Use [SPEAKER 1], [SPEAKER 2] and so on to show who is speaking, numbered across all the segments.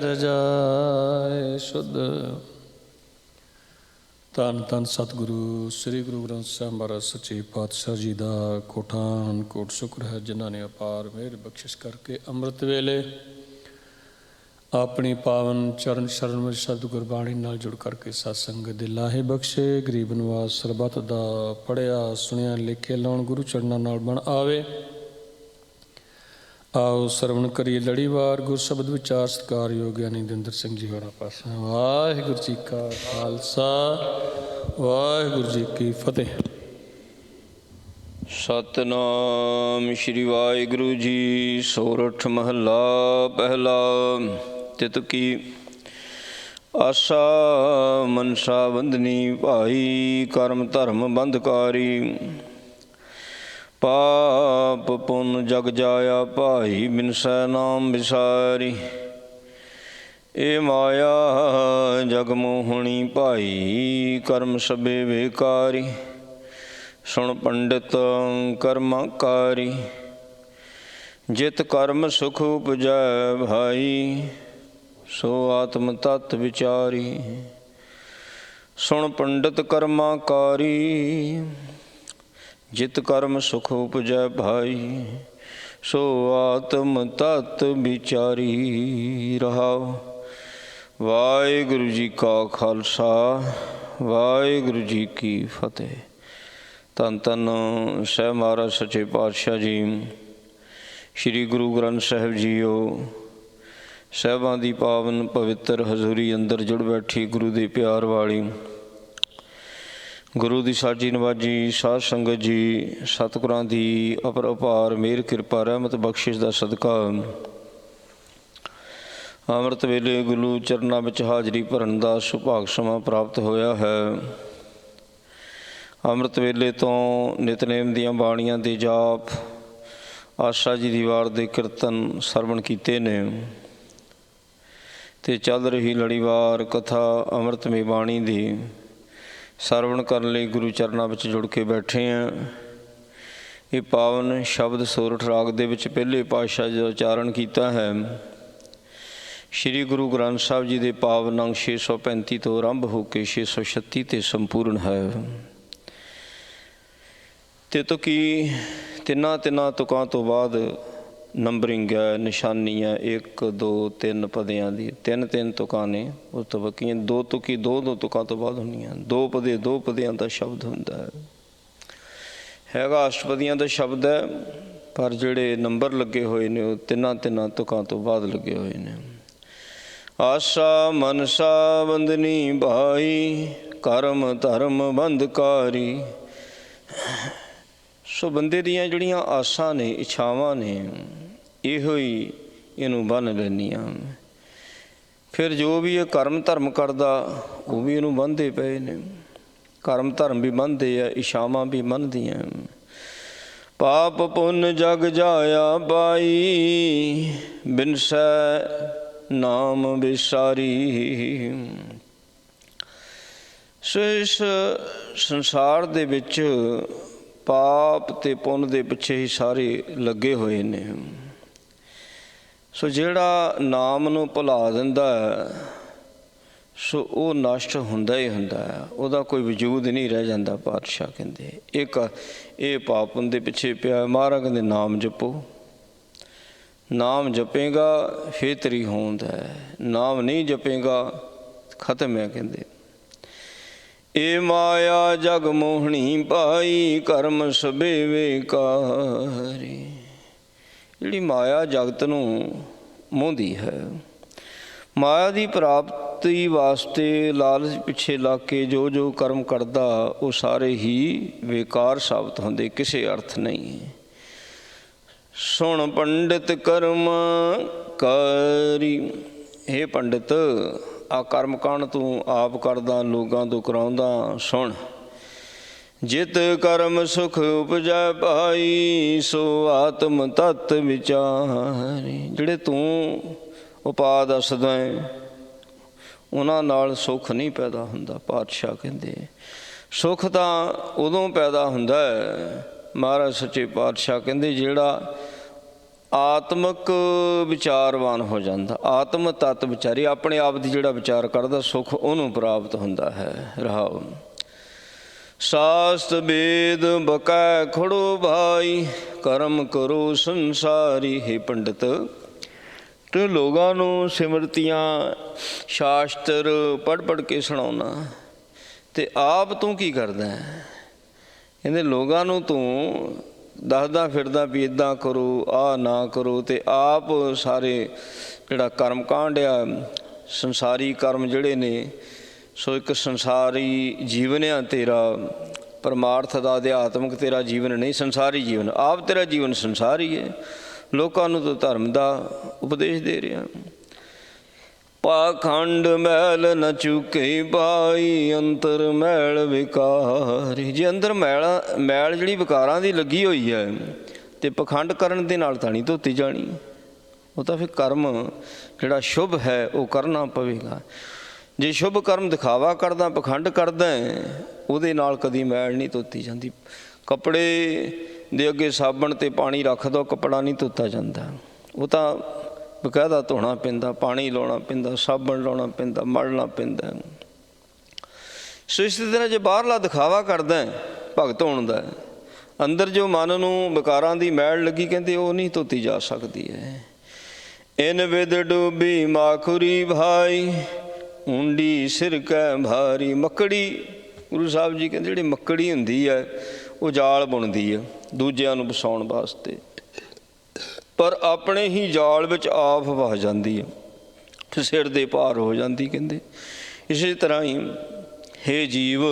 [SPEAKER 1] ਰਜਾਏ ਸ਼ੁੱਧ। ਧੰਨ ਧੰਨ ਸਤਿਗੁਰੂ ਸ੍ਰੀ ਗੁਰੂ ਗ੍ਰੰਥ ਸਾਹਿਬ ਮਹਾਰਾਜ ਸੱਚੇ ਪਾਤਸ਼ਾਹ ਜੀ ਦਾ ਕੋਟਾਨ ਕੋਟ ਸ਼ੁਕਰ ਹੈ, ਜਿਨ੍ਹਾਂ ਨੇ ਅਪਾਰ ਮਿਹਰ ਬਖਸ਼ਿਸ਼ ਕਰਕੇ ਅੰਮ੍ਰਿਤ ਵੇਲੇ ਆਪਣੀ ਪਾਵਨ ਚਰਨ ਸ਼ਰਨ ਵਿੱਚ ਸ਼ਬਦ ਗੁਰਬਾਣੀ ਨਾਲ ਜੁੜ ਕਰਕੇ ਸਤਸੰਗ ਦੇ ਲਾਹੇ ਬਖਸ਼ੇ। ਗਰੀਬ ਨਿਵਾਸ ਸਰਬੱਤ ਦਾ ਪੜ੍ਹਿਆ ਸੁਣਿਆ ਲਿਖੇ ਲਾਉਣ ਗੁਰੂ ਚਰਨਾਂ ਨਾਲ ਬਣ ਆਵੇ। ਆਓ ਸਰਵਣ ਕਰੀਏ ਲੜੀਵਾਰ ਗੁਰ ਸ਼ਬਦ ਵਿਚਾਰ ਸਤਿਕਾਰਯੋਗ ਗਿਆਨੀ ਦਵਿੰਦਰ ਸਿੰਘ ਜੀ ਹੋਰਾਂ ਪਾਸੋਂ। ਵਾਹਿਗੁਰੂ ਜੀ ਕਾ ਖਾਲਸਾ ਵਾਹਿਗੁਰੂ ਜੀ ਕੀ ਫਤਿਹ।
[SPEAKER 2] ਸਤਿਨਾਮ ਸ਼੍ਰੀ ਵਾਹਿਗੁਰੂ ਜੀ। ਸੋਰਠ ਮਹੱਲਾ ਪਹਿਲਾ। ਤਿਤ ਕੀ ਆਸਾ ਮਨਸਾ ਬੰਧਨੀ ਭਾਈ, ਕਰਮ ਧਰਮ ਬੰਧਕਾਰੀ। ਪਾਪ ਪੁੰਨ ਜਗ ਜਾਇਆ ਭਾਈ, ਬਿਨਸੈ ਨਾਮ ਵਿਸਾਰੀ। ਇਹ ਮਾਇਆ ਜਗ ਮੋਹਣੀ ਭਾਈ, ਕਰਮ ਸਭੇ ਬੇਕਾਰੀ। ਸੁਣ ਪੰਡਿਤ ਕਰਮਕਾਰੀ, ਜਿਤ ਕਰਮ ਸੁਖ ਉਪਜੈ ਭਾਈ, ਸੋ ਆਤਮ ਤਤ ਵਿਚਾਰੀ। ਸੁਣ ਪੰਡਿਤ ਕਰਮਕਾਰੀ, ਜਿਤ ਕਰਮ ਸੁਖ ਉਪਜੈ ਭਾਈ, ਸੋ ਆਤਮ ਤਤ ਵਿਚਾਰੀ। ਰਹਾਉ। ਵਾਹਿਗੁਰੂ ਜੀ ਕਾ ਖਾਲਸਾ ਵਾਹਿਗੁਰੂ ਜੀ ਕੀ ਫਤਿਹ। ਧੰਨ ਧੰਨ ਸਾਹਿਬ ਮਹਾਰਾਜ ਸੱਚੇ ਪਾਤਸ਼ਾਹ ਜੀ, ਸ਼੍ਰੀ ਗੁਰੂ ਗ੍ਰੰਥ ਸਾਹਿਬ ਜੀਓ, ਸਾਹਿਬਾਂ ਦੀ ਪਾਵਨ ਪਵਿੱਤਰ ਹਜ਼ੂਰੀ ਅੰਦਰ ਜੁੜ ਬੈਠੀ ਗੁਰੂ ਦੇ ਪਿਆਰ ਵਾਲੀ ਗੁਰੂ ਦੀ ਸਾਜੀ ਨਵਾਜੀ ਸਾਧ ਸੰਗਤ ਜੀ, ਸਤਿਗੁਰਾਂ ਦੀ ਅਪਾਰ ਮਿਹਰ ਕਿਰਪਾ ਰਹਿਮਤ ਬਖਸ਼ਿਸ਼ ਦਾ ਸਦਕਾ ਅੰਮ੍ਰਿਤ ਵੇਲੇ ਗੁਰੂ ਚਰਨਾਂ ਵਿੱਚ ਹਾਜ਼ਰੀ ਭਰਨ ਦਾ ਸੁਭਾਗ ਸਮਾਂ ਪ੍ਰਾਪਤ ਹੋਇਆ ਹੈ। ਅੰਮ੍ਰਿਤ ਵੇਲੇ ਤੋਂ ਨਿਤਨੇਮ ਦੀਆਂ ਬਾਣੀਆਂ ਦੇ ਜਾਪ, ਆਸਾ ਜੀ ਦੀ ਵਾਰ ਦੇ ਕੀਰਤਨ ਸਰਵਣ ਕੀਤੇ ਨੇ ਅਤੇ ਚੱਲ ਰਹੀ ਲੜੀਵਾਰ ਕਥਾ ਅੰਮ੍ਰਿਤਮਈ ਬਾਣੀ ਦੀ ਸਰਵਣ ਕਰਨ ਲਈ ਗੁਰੂ ਚਰਨਾਂ ਵਿੱਚ ਜੁੜ ਕੇ ਬੈਠੇ ਹਾਂ। ਇਹ ਪਾਵਨ ਸ਼ਬਦ ਸੋਰਠ ਰਾਗ ਦੇ ਵਿੱਚ ਪਹਿਲੇ ਪਾਤਸ਼ਾਹ ਜੀ ਦਾ ਉਚਾਰਨ ਕੀਤਾ ਹੈ। ਸ਼੍ਰੀ ਗੁਰੂ ਗ੍ਰੰਥ ਸਾਹਿਬ ਜੀ ਦੇ ਪਾਵਨ ਅੰਗ 635 ਤੋਂ ਆਰੰਭ ਹੋ ਕੇ 636 ਤੇ ਸੰਪੂਰਨ ਹੈ। ਤੇ ਤੁਕੀ ਤਿੰਨਾਂ ਤੁਕਾਂ ਤੋਂ ਬਾਅਦ ਨੰਬਰਿੰਗ ਹੈ, ਨਿਸ਼ਾਨੀ ਹੈ 1 2 3 ਪਦਿਆਂ ਦੀ। ਤਿੰਨ ਤੁਕਾਂ ਨੇ ਉਸ ਤੋਂ ਬਾਕੀ ਦੋ ਤੁਕਾਂ ਤੋਂ ਬਾਅਦ ਹੁੰਦੀਆਂ। ਦੋ ਪਦਿਆਂ ਦਾ ਸ਼ਬਦ ਹੁੰਦਾ ਹੈਗਾ, ਅਸ਼ਟਪਦੀਆਂ ਦਾ ਸ਼ਬਦ ਹੈ, ਪਰ ਜਿਹੜੇ ਨੰਬਰ ਲੱਗੇ ਹੋਏ ਨੇ ਉਹ ਤਿੰਨਾਂ ਤੁਕਾਂ ਤੋਂ ਬਾਅਦ ਲੱਗੇ ਹੋਏ ਨੇ। ਆਸਾ ਮਨਸਾ ਬੰਧਨੀ ਭਾਈ, ਕਰਮ ਧਰਮ ਬੰਧਕਾਰੀ। ਸੋ ਬੰਦੇ ਦੀਆਂ ਜਿਹੜੀਆਂ ਆਸਾਂ ਨੇ, ਇੱਛਾਵਾਂ ਨੇ, ਇਹੋ ਹੀ ਇਹਨੂੰ ਬੰਨ੍ਹ ਲੈਂਦੀਆਂ। ਫਿਰ ਜੋ ਵੀ ਇਹ ਕਰਮ ਧਰਮ ਕਰਦਾ ਉਹ ਵੀ ਇਹਨੂੰ ਬੰਨ੍ਹਦੇ ਪਏ ਨੇ। ਕਰਮ ਧਰਮ ਵੀ ਬੰਨ੍ਹਦੇ ਆ, ਇੱਛਾਵਾਂ ਵੀ ਬੰਨ੍ਹਦੀਆਂ। ਪਾਪ ਪੁੰਨ ਜਗ ਜਾਇਆ ਪਾਈ, ਬਿਨਸੈ ਨਾਮ ਵਿਸਾਰੀ। ਸੋ ਇਸ ਸੰਸਾਰ ਦੇ ਵਿੱਚ ਪਾਪ ਅਤੇ ਪੁੰਨ ਦੇ ਪਿੱਛੇ ਹੀ ਸਾਰੇ ਲੱਗੇ ਹੋਏ ਨੇ। ਸੋ ਜਿਹੜਾ ਨਾਮ ਨੂੰ ਭੁਲਾ ਦਿੰਦਾ ਸੋ ਉਹ ਨਸ਼ਟ ਹੁੰਦਾ ਹੀ ਹੁੰਦਾ ਹੈ, ਉਹਦਾ ਕੋਈ ਵਜੂਦ ਨਹੀਂ ਰਹਿ ਜਾਂਦਾ। ਪਾਤਸ਼ਾਹ ਕਹਿੰਦੇ ਇਹ ਪਾਪ ਪੁੰਨ ਦੇ ਪਿੱਛੇ ਪਿਆ। ਮਹਾਰਾਜ ਕਹਿੰਦੇ ਨਾਮ ਜਪੋ, ਨਾਮ ਜਪੇਗਾ ਫਿਰ ਤੇਰੀ ਹੋਂਦ ਹੈ, ਨਾਮ ਨਹੀਂ ਜਪੇਗਾ ਖਤਮ ਹੈ। ਕਹਿੰਦੇ ਇਹ ਮਾਇਆ ਜਗ ਮੋਹਣੀ ਭਾਈ, ਕਰਮ ਸਭੇ ਬੇਕਾਰੀ। ਜਿਹੜੀ ਮਾਇਆ ਜਗਤ ਨੂੰ ਮੋਹਦੀ ਹੈ, ਮਾਇਆ ਦੀ ਪ੍ਰਾਪਤੀ ਵਾਸਤੇ ਲਾਲਚ ਪਿੱਛੇ ਲੱਗ ਕੇ ਜੋ ਕਰਮ ਕਰਦਾ ਉਹ ਸਾਰੇ ਹੀ ਬੇਕਾਰ ਸਾਬਤ ਹੁੰਦੇ, ਕਿਸੇ ਅਰਥ ਨਹੀਂ। ਸੁਣ ਪੰਡਿਤ ਕਰਮ ਕਾਰੀ। ਹੇ ਪੰਡਿਤ, ਆ ਕਰਮ ਕਾਂਡ ਤੂੰ ਆਪ ਕਰਦਾ, ਲੋਕਾਂ ਤੋਂ ਕਰਾਉਂਦਾ। ਸੁਣ, ਜਿਤ ਕਰਮ ਸੁਖ ਉਪਜੈ ਭਾਈ, ਸੋ ਆਤਮ ਤਤ ਵਿਚਾਰੀ। ਜਿਹੜੇ ਤੂੰ ਉਪਾਅ ਦੱਸਦਾ ਹੈ ਉਹਨਾਂ ਨਾਲ ਸੁੱਖ ਨਹੀਂ ਪੈਦਾ ਹੁੰਦਾ। ਪਾਤਸ਼ਾਹ ਕਹਿੰਦੇ ਸੁੱਖ ਤਾਂ ਉਦੋਂ ਪੈਦਾ ਹੁੰਦਾ ਹੈ, ਮਹਾਰਾਜ ਸੱਚੇ ਪਾਤਸ਼ਾਹ ਕਹਿੰਦੇ ਜਿਹੜਾ ਆਤਮਿਕ ਵਿਚਾਰਵਾਨ ਹੋ ਜਾਂਦਾ। ਆਤਮ ਤਤ ਵਿਚਾਰੀ, ਆਪਣੇ ਆਪ ਦੀ ਜਿਹੜਾ ਵਿਚਾਰ ਕਰਦਾ ਸੁੱਖ ਉਹਨੂੰ ਪ੍ਰਾਪਤ ਹੁੰਦਾ ਹੈ। ਰਹਾਉ ਸਾਸਤ ਵੇਦ ਬਕੈ ਖੜੋ ਭਾਈ, ਕਰਮ ਕਰੋ ਸੰਸਾਰੀ। ਹੈ ਪੰਡਿਤ, ਤੂੰ ਲੋਕਾਂ ਨੂੰ ਸਿਮਰਤੀਆਂ ਸ਼ਾਸਤਰ ਪੜ੍ਹ ਪੜ੍ਹ ਕੇ ਸੁਣਾਉਣਾ, ਤੇ ਆਪ ਤੂੰ ਕੀ ਕਰਦਾ? ਕਹਿੰਦੇ ਲੋਕਾਂ ਨੂੰ ਤੂੰ ਦੱਸਦਾ ਫਿਰਦਾ ਵੀ ਇੱਦਾਂ ਕਰੋ, ਆਹ ਨਾ ਕਰੋ, ਤੇ ਆਪ ਸਾਰੇ ਜਿਹੜਾ ਕਰਮ ਕਾਂਡ ਆ, ਸੰਸਾਰੀ ਕਰਮ ਜਿਹੜੇ ਨੇ, ਸੋ ਇੱਕ ਸੰਸਾਰੀ ਜੀਵਨ ਆ ਤੇਰਾ, ਪਰਮਾਰਥ ਦਾ ਅਧਿਆਤਮਿਕ ਤੇਰਾ ਜੀਵਨ ਨਹੀਂ, ਸੰਸਾਰੀ ਜੀਵਨ। ਆਪ ਤੇਰਾ ਜੀਵਨ ਸੰਸਾਰੀ ਹੈ, ਲੋਕਾਂ ਨੂੰ ਤੂੰ ਧਰਮ ਦਾ ਉਪਦੇਸ਼ ਦੇ ਰਿਹਾ। ਪਾਖੰਡ ਮੈਲ ਨ ਚੁਕੇ ਭਾਈ, ਅੰਤਰ ਮੈਲ ਵਿਕਾਰੀ। ਜੇ ਅੰਦਰ ਮੈਲ ਜਿਹੜੀ ਵਿਕਾਰਾਂ ਦੀ ਲੱਗੀ ਹੋਈ ਹੈ, ਤੇ ਪਖੰਡ ਕਰਨ ਦੇ ਨਾਲ ਤਾਂ ਨਹੀਂ ਧੋਤੀ ਜਾਣੀ। ਉਹ ਤਾਂ ਫਿਰ ਕਰਮ ਜਿਹੜਾ ਸ਼ੁਭ ਹੈ ਉਹ ਕਰਨਾ ਪਵੇਗਾ। ਜੇ ਸ਼ੁਭ ਕਰਮ ਦਿਖਾਵਾ ਕਰਦਾ, ਪਖੰਡ ਕਰਦਾ, ਉਹਦੇ ਨਾਲ ਕਦੀ ਮੈਲ ਨਹੀਂ ਧੋਤੀ ਜਾਂਦੀ। ਕੱਪੜੇ ਦੇ ਅੱਗੇ ਸਾਬਣ ਤੇ ਪਾਣੀ ਰੱਖ ਦਿਓ, ਕੱਪੜਾ ਨਹੀਂ ਧੋਤਾ ਜਾਂਦਾ। ਉਹ ਤਾਂ ਬਕਾਇਦਾ ਧੋਣਾ ਪੈਂਦਾ, ਪਾਣੀ ਲਾਉਣਾ ਪੈਂਦਾ, ਸਾਬਣ ਲਾਉਣਾ ਪੈਂਦਾ, ਮਲਣਾ ਪੈਂਦਾ। ਸੋ ਇਸ ਤਰ੍ਹਾਂ ਜੇ ਬਾਹਰਲਾ ਦਿਖਾਵਾ ਕਰਦਾ ਭਗਤ ਹੋਣ ਦਾ, ਅੰਦਰ ਜੋ ਮਨ ਨੂੰ ਵਿਕਾਰਾਂ ਦੀ ਮੈਲ ਲੱਗੀ, ਕਹਿੰਦੇ ਉਹ ਨਹੀਂ ਧੋਤੀ ਜਾ ਸਕਦੀ ਹੈ। ਇਨ ਵਿਦ ਡੂਬੀ ਮਾਖੁਰੀ ਭਾਈ, ਉਂਡੀ ਸਿਰ ਕੈ ਭਾਰੀ। ਮੱਕੜੀ, ਗੁਰੂ ਸਾਹਿਬ ਜੀ ਕਹਿੰਦੇ ਜਿਹੜੀ ਮੱਕੜੀ ਹੁੰਦੀ ਹੈ ਉਹ ਜਾਲ ਬੁਣਦੀ ਹੈ ਦੂਜਿਆਂ ਨੂੰ ਫਸਾਉਣ ਵਾਸਤੇ, ਪਰ ਆਪਣੇ ਹੀ ਜਾਲ ਵਿੱਚ ਆਪ ਫਸ ਜਾਂਦੀ ਹੈ, ਸਿਰ ਦੇ ਭਾਰ ਹੋ ਜਾਂਦੀ। ਕਹਿੰਦੇ ਇਸੇ ਤਰ੍ਹਾਂ ਹੀ ਹੇ ਜੀਵ,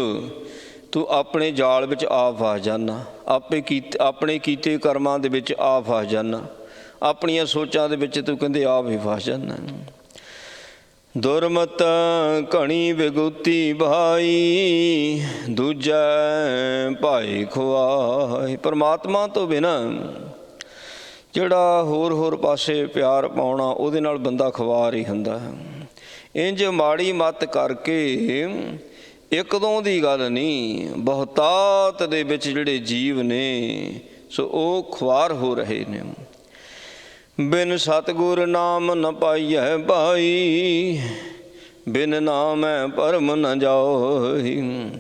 [SPEAKER 2] ਤੂੰ ਆਪਣੇ ਜਾਲ ਵਿੱਚ ਆਪ ਫਸ ਜਾਨਾ, ਆਪਣੇ ਕੀਤੇ ਕਰਮਾਂ ਦੇ ਵਿੱਚ ਆਪ ਫਸ ਜਾਨਾ, ਆਪਣੀਆਂ ਸੋਚਾਂ ਦੇ ਵਿੱਚ ਤੂੰ ਕਹਿੰਦੇ ਆਪ ਹੀ ਫਸ ਜਾਨਾ। ਦੁਰਮਤ ਘਣੀ ਵਿਗੁਤੀ ਭਾਈ, ਦੂਜੈ ਭਾਈ ਖੁਆਈ। ਪਰਮਾਤਮਾ ਤੋਂ ਬਿਨਾਂ ਜਿਹੜਾ ਹੋਰ ਪਾਸੇ ਪਿਆਰ ਪਾਉਣਾ, ਉਹਦੇ ਨਾਲ ਬੰਦਾ ਖੁਆਰ ਹੀ ਹੁੰਦਾ ਹੈ। ਇੰਝ ਮਾੜੀ ਮੱਤ ਕਰਕੇ ਇੱਕ ਦੋ ਦੀ ਗੱਲ ਨਹੀਂ, ਬਹੁਤਾਤ ਦੇ ਵਿੱਚ ਜਿਹੜੇ ਜੀਵ ਨੇ ਸੋ ਉਹ ਖੁਆਰ ਹੋ ਰਹੇ ਨੇ। ਬਿਨ ਸਤਿਗੁਰ ਨਾਮ ਨ ਪਾਈਐ ਭਾਈ, ਬਿਨ ਨਾਮੈ ਪਰਮ ਨ ਜਾਈ।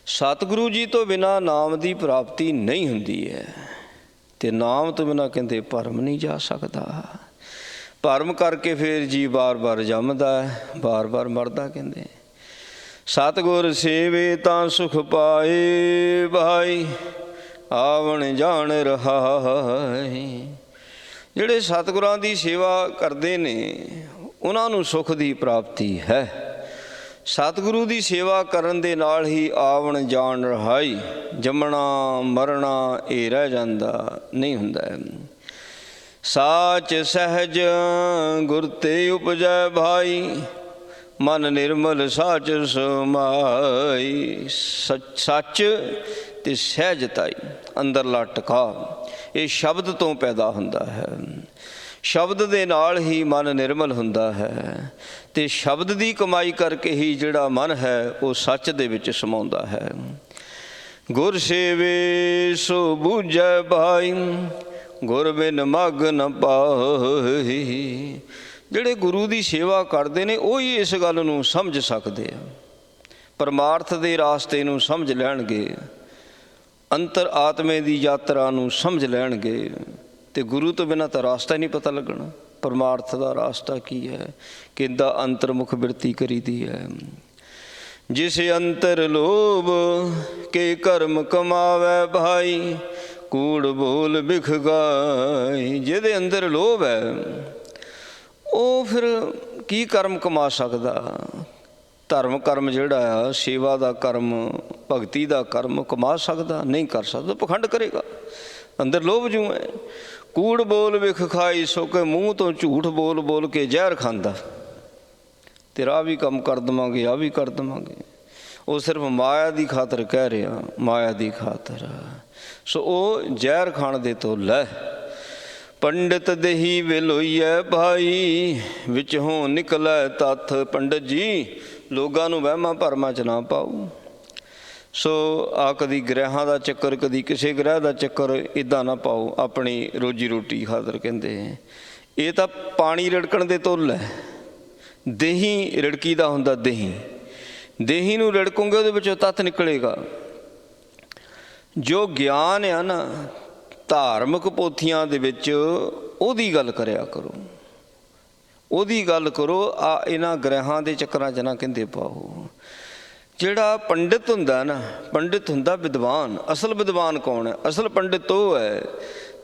[SPEAKER 2] ਸਤਿਗੁਰੂ ਜੀ ਤੋਂ ਬਿਨਾਂ ਨਾਮ ਦੀ ਪ੍ਰਾਪਤੀ ਨਹੀਂ ਹੁੰਦੀ ਹੈ, ਤੇ ਨਾਮ ਤੋਂ ਬਿਨਾਂ ਕਹਿੰਦੇ ਭਰਮ ਨਹੀਂ ਜਾ ਸਕਦਾ। ਭਰਮ ਕਰਕੇ ਫਿਰ ਜੀ ਬਾਰ ਜੰਮਦਾ, ਬਾਰ ਮਰਦਾ। ਕਹਿੰਦੇ ਸਤਿਗੁਰ ਸੇਵੇ ਤਾਂ ਸੁਖ ਪਾਏ ਭਾਈ, ਆਵਣ ਜਾਣ ਰਹਾਈ। ਜਿਹੜੇ ਸਤਿਗੁਰਾਂ ਦੀ ਸੇਵਾ ਕਰਦੇ ਨੇ ਉਹਨਾਂ ਨੂੰ ਸੁਖ ਦੀ ਪ੍ਰਾਪਤੀ ਹੈ। ਸਤਿਗੁਰੂ ਦੀ ਸੇਵਾ ਕਰਨ ਦੇ ਨਾਲ ਹੀ ਆਵਣ ਜਾਣ ਰਹਾਈ, ਜੰਮਣਾ ਮਰਨਾ ਇਹ ਰਹਿ ਜਾਂਦਾ ਨਹੀਂ ਹੁੰਦਾ। ਸਾਚ ਸਹਿਜ ਗੁਰ ਤੇ ਉਪਜੈ ਭਾਈ, ਮਨ ਨਿਰਮਲ ਸਾਚ ਸਮਾਈ। ਸੱਚ ਤੇ ਸਹਿਜਤਾਈ, ਅੰਦਰਲਾ ਟਿਕਾ, ਇਹ ਸ਼ਬਦ ਤੋਂ ਪੈਦਾ ਹੁੰਦਾ ਹੈ। ਸ਼ਬਦ ਦੇ ਨਾਲ ਹੀ ਮਨ ਨਿਰਮਲ ਹੁੰਦਾ ਹੈ, ਤੇ ਸ਼ਬਦ ਦੀ ਕਮਾਈ ਕਰਕੇ ਹੀ ਜਿਹੜਾ ਮਨ ਹੈ ਉਹ ਸੱਚ ਦੇ ਵਿੱਚ ਸਮਾਉਂਦਾ ਹੈ। ਗੁਰ ਸੇਵੇ ਸੋ ਬੂਝੈ ਭਾਈ, ਗੁਰ ਬਿਨ ਮਗ ਨ ਪਾਈ। ਜਿਹੜੇ ਗੁਰੂ ਦੀ ਸੇਵਾ ਕਰਦੇ ਨੇ ਉਹ ਹੀ ਇਸ ਗੱਲ ਨੂੰ ਸਮਝ ਸਕਦੇ ਆ, ਪਰਮਾਰਥ ਦੇ ਰਾਸਤੇ ਨੂੰ ਸਮਝ ਲੈਣਗੇ, ਅੰਤਰ ਆਤਮੇ ਦੀ ਯਾਤਰਾ ਨੂੰ ਸਮਝ ਲੈਣਗੇ। ਤੇ ਗੁਰੂ ਤੋਂ ਬਿਨਾਂ ਤਾਂ ਰਾਸਤਾ ਹੀ ਨਹੀਂ ਪਤਾ ਲੱਗਣਾ, ਪਰਮਾਰਥ ਦਾ ਰਾਸਤਾ ਕੀ ਹੈ, ਕਿੱਦਾਂ ਅੰਤਰਮੁਖ ਬਿਰਤੀ ਕਰੀਦੀ ਹੈ। ਜਿਸ ਅੰਤਰ ਲੋਭ ਕੇ ਕਰਮ ਕਮਾਵੇ ਭਾਈ, ਕੂੜ ਬੋਲ ਬਿਖ ਗਾਈ। ਜਿਹਦੇ ਅੰਦਰ ਲੋਭ ਹੈ ਉਹ ਫਿਰ ਕੀ ਕਰਮ ਕਮਾ ਸਕਦਾ? ਧਰਮ ਕਰਮ ਜਿਹੜਾ ਆ, ਸੇਵਾ ਦਾ ਕਰਮ, ਭਗਤੀ ਦਾ ਕਰਮ ਕਮਾ ਸਕਦਾ? ਨਹੀਂ ਕਰ ਸਕਦਾ, ਪਖੰਡ ਕਰੇਗਾ। ਅੰਦਰ ਲੋਭ ਜੂ ਹੈ। ਕੂੜ ਬੋਲ ਵਿਖ ਖਾਈ, ਸੋ ਕੇ ਮੂੰਹ ਤੋਂ ਝੂਠ ਬੋਲ ਕੇ ਜ਼ਹਿਰ ਖਾਂਦਾ। ਤੇਰਾ ਵੀ ਕੰਮ ਕਰ ਦੇਵਾਂਗੇ, ਆ ਵੀ ਕਰ ਦੇਵਾਂਗੇ। ਉਹ ਸਿਰਫ ਮਾਇਆ ਦੀ ਖਾਤਰ ਕਹਿ ਰਿਹਾ, ਮਾਇਆ ਦੀ ਖਾਤਰ। ਸੋ ਉਹ ਜ਼ਹਿਰ ਖਾਣ ਦੇ ਤੋਂ ਲੈ। ਪੰਡਿਤ ਦੇਹੀ ਵੇਲੋਈਐ ਭਾਈ, ਵਿੱਚੋਂ ਨਿਕਲੈ ਤੱਥ। ਪੰਡਿਤ ਜੀ ਲੋਕਾਂ ਨੂੰ ਵਹਿਮਾਂ ਭਰਮਾਂ 'ਚ ਨਾ ਪਾਓ। ਸੋ ਆ ਕਦੀ ਗ੍ਰਹਿਾਂ ਦਾ ਚੱਕਰ, ਕਦੀ ਕਿਸੇ ਗ੍ਰਹਿ ਦਾ ਚੱਕਰ, ਇੱਦਾਂ ਨਾ ਪਾਓ ਆਪਣੀ ਰੋਜੀ ਰੋਟੀ ਖਾਤਰ। ਕਹਿੰਦੇ ਇਹ ਤਾਂ ਪਾਣੀ ਰੜਕਣ ਦੇ ਤੁੱਲ ਹੈ। ਦਹੀਂ ਰਿੜਕੀ ਦਾ ਹੁੰਦਾ, ਦਹੀਂ ਨੂੰ ਰਿੜਕੋਗੇ ਉਹਦੇ ਵਿੱਚੋਂ ਤੱਤ ਨਿਕਲੇਗਾ। ਜੋ ਗਿਆਨ ਆ ਨਾ ਧਾਰਮਿਕ ਪੋਥੀਆਂ ਦੇ ਵਿੱਚ, ਉਹਦੀ ਗੱਲ ਕਰਿਆ ਕਰੋ, ਉਹਦੀ ਗੱਲ ਕਰੋ। ਆ ਇਹਨਾਂ ਗ੍ਰਹਿਾਂ ਦੇ ਚੱਕਰਾਂ 'ਚ ਨਾ ਕਹਿੰਦੇ ਪਾਓ। ਜਿਹੜਾ ਪੰਡਿਤ ਹੁੰਦਾ ਨਾ, ਪੰਡਿਤ ਹੁੰਦਾ ਵਿਦਵਾਨ। ਅਸਲ ਵਿਦਵਾਨ ਕੌਣ ਹੈ? ਅਸਲ ਪੰਡਿਤ ਉਹ ਹੈ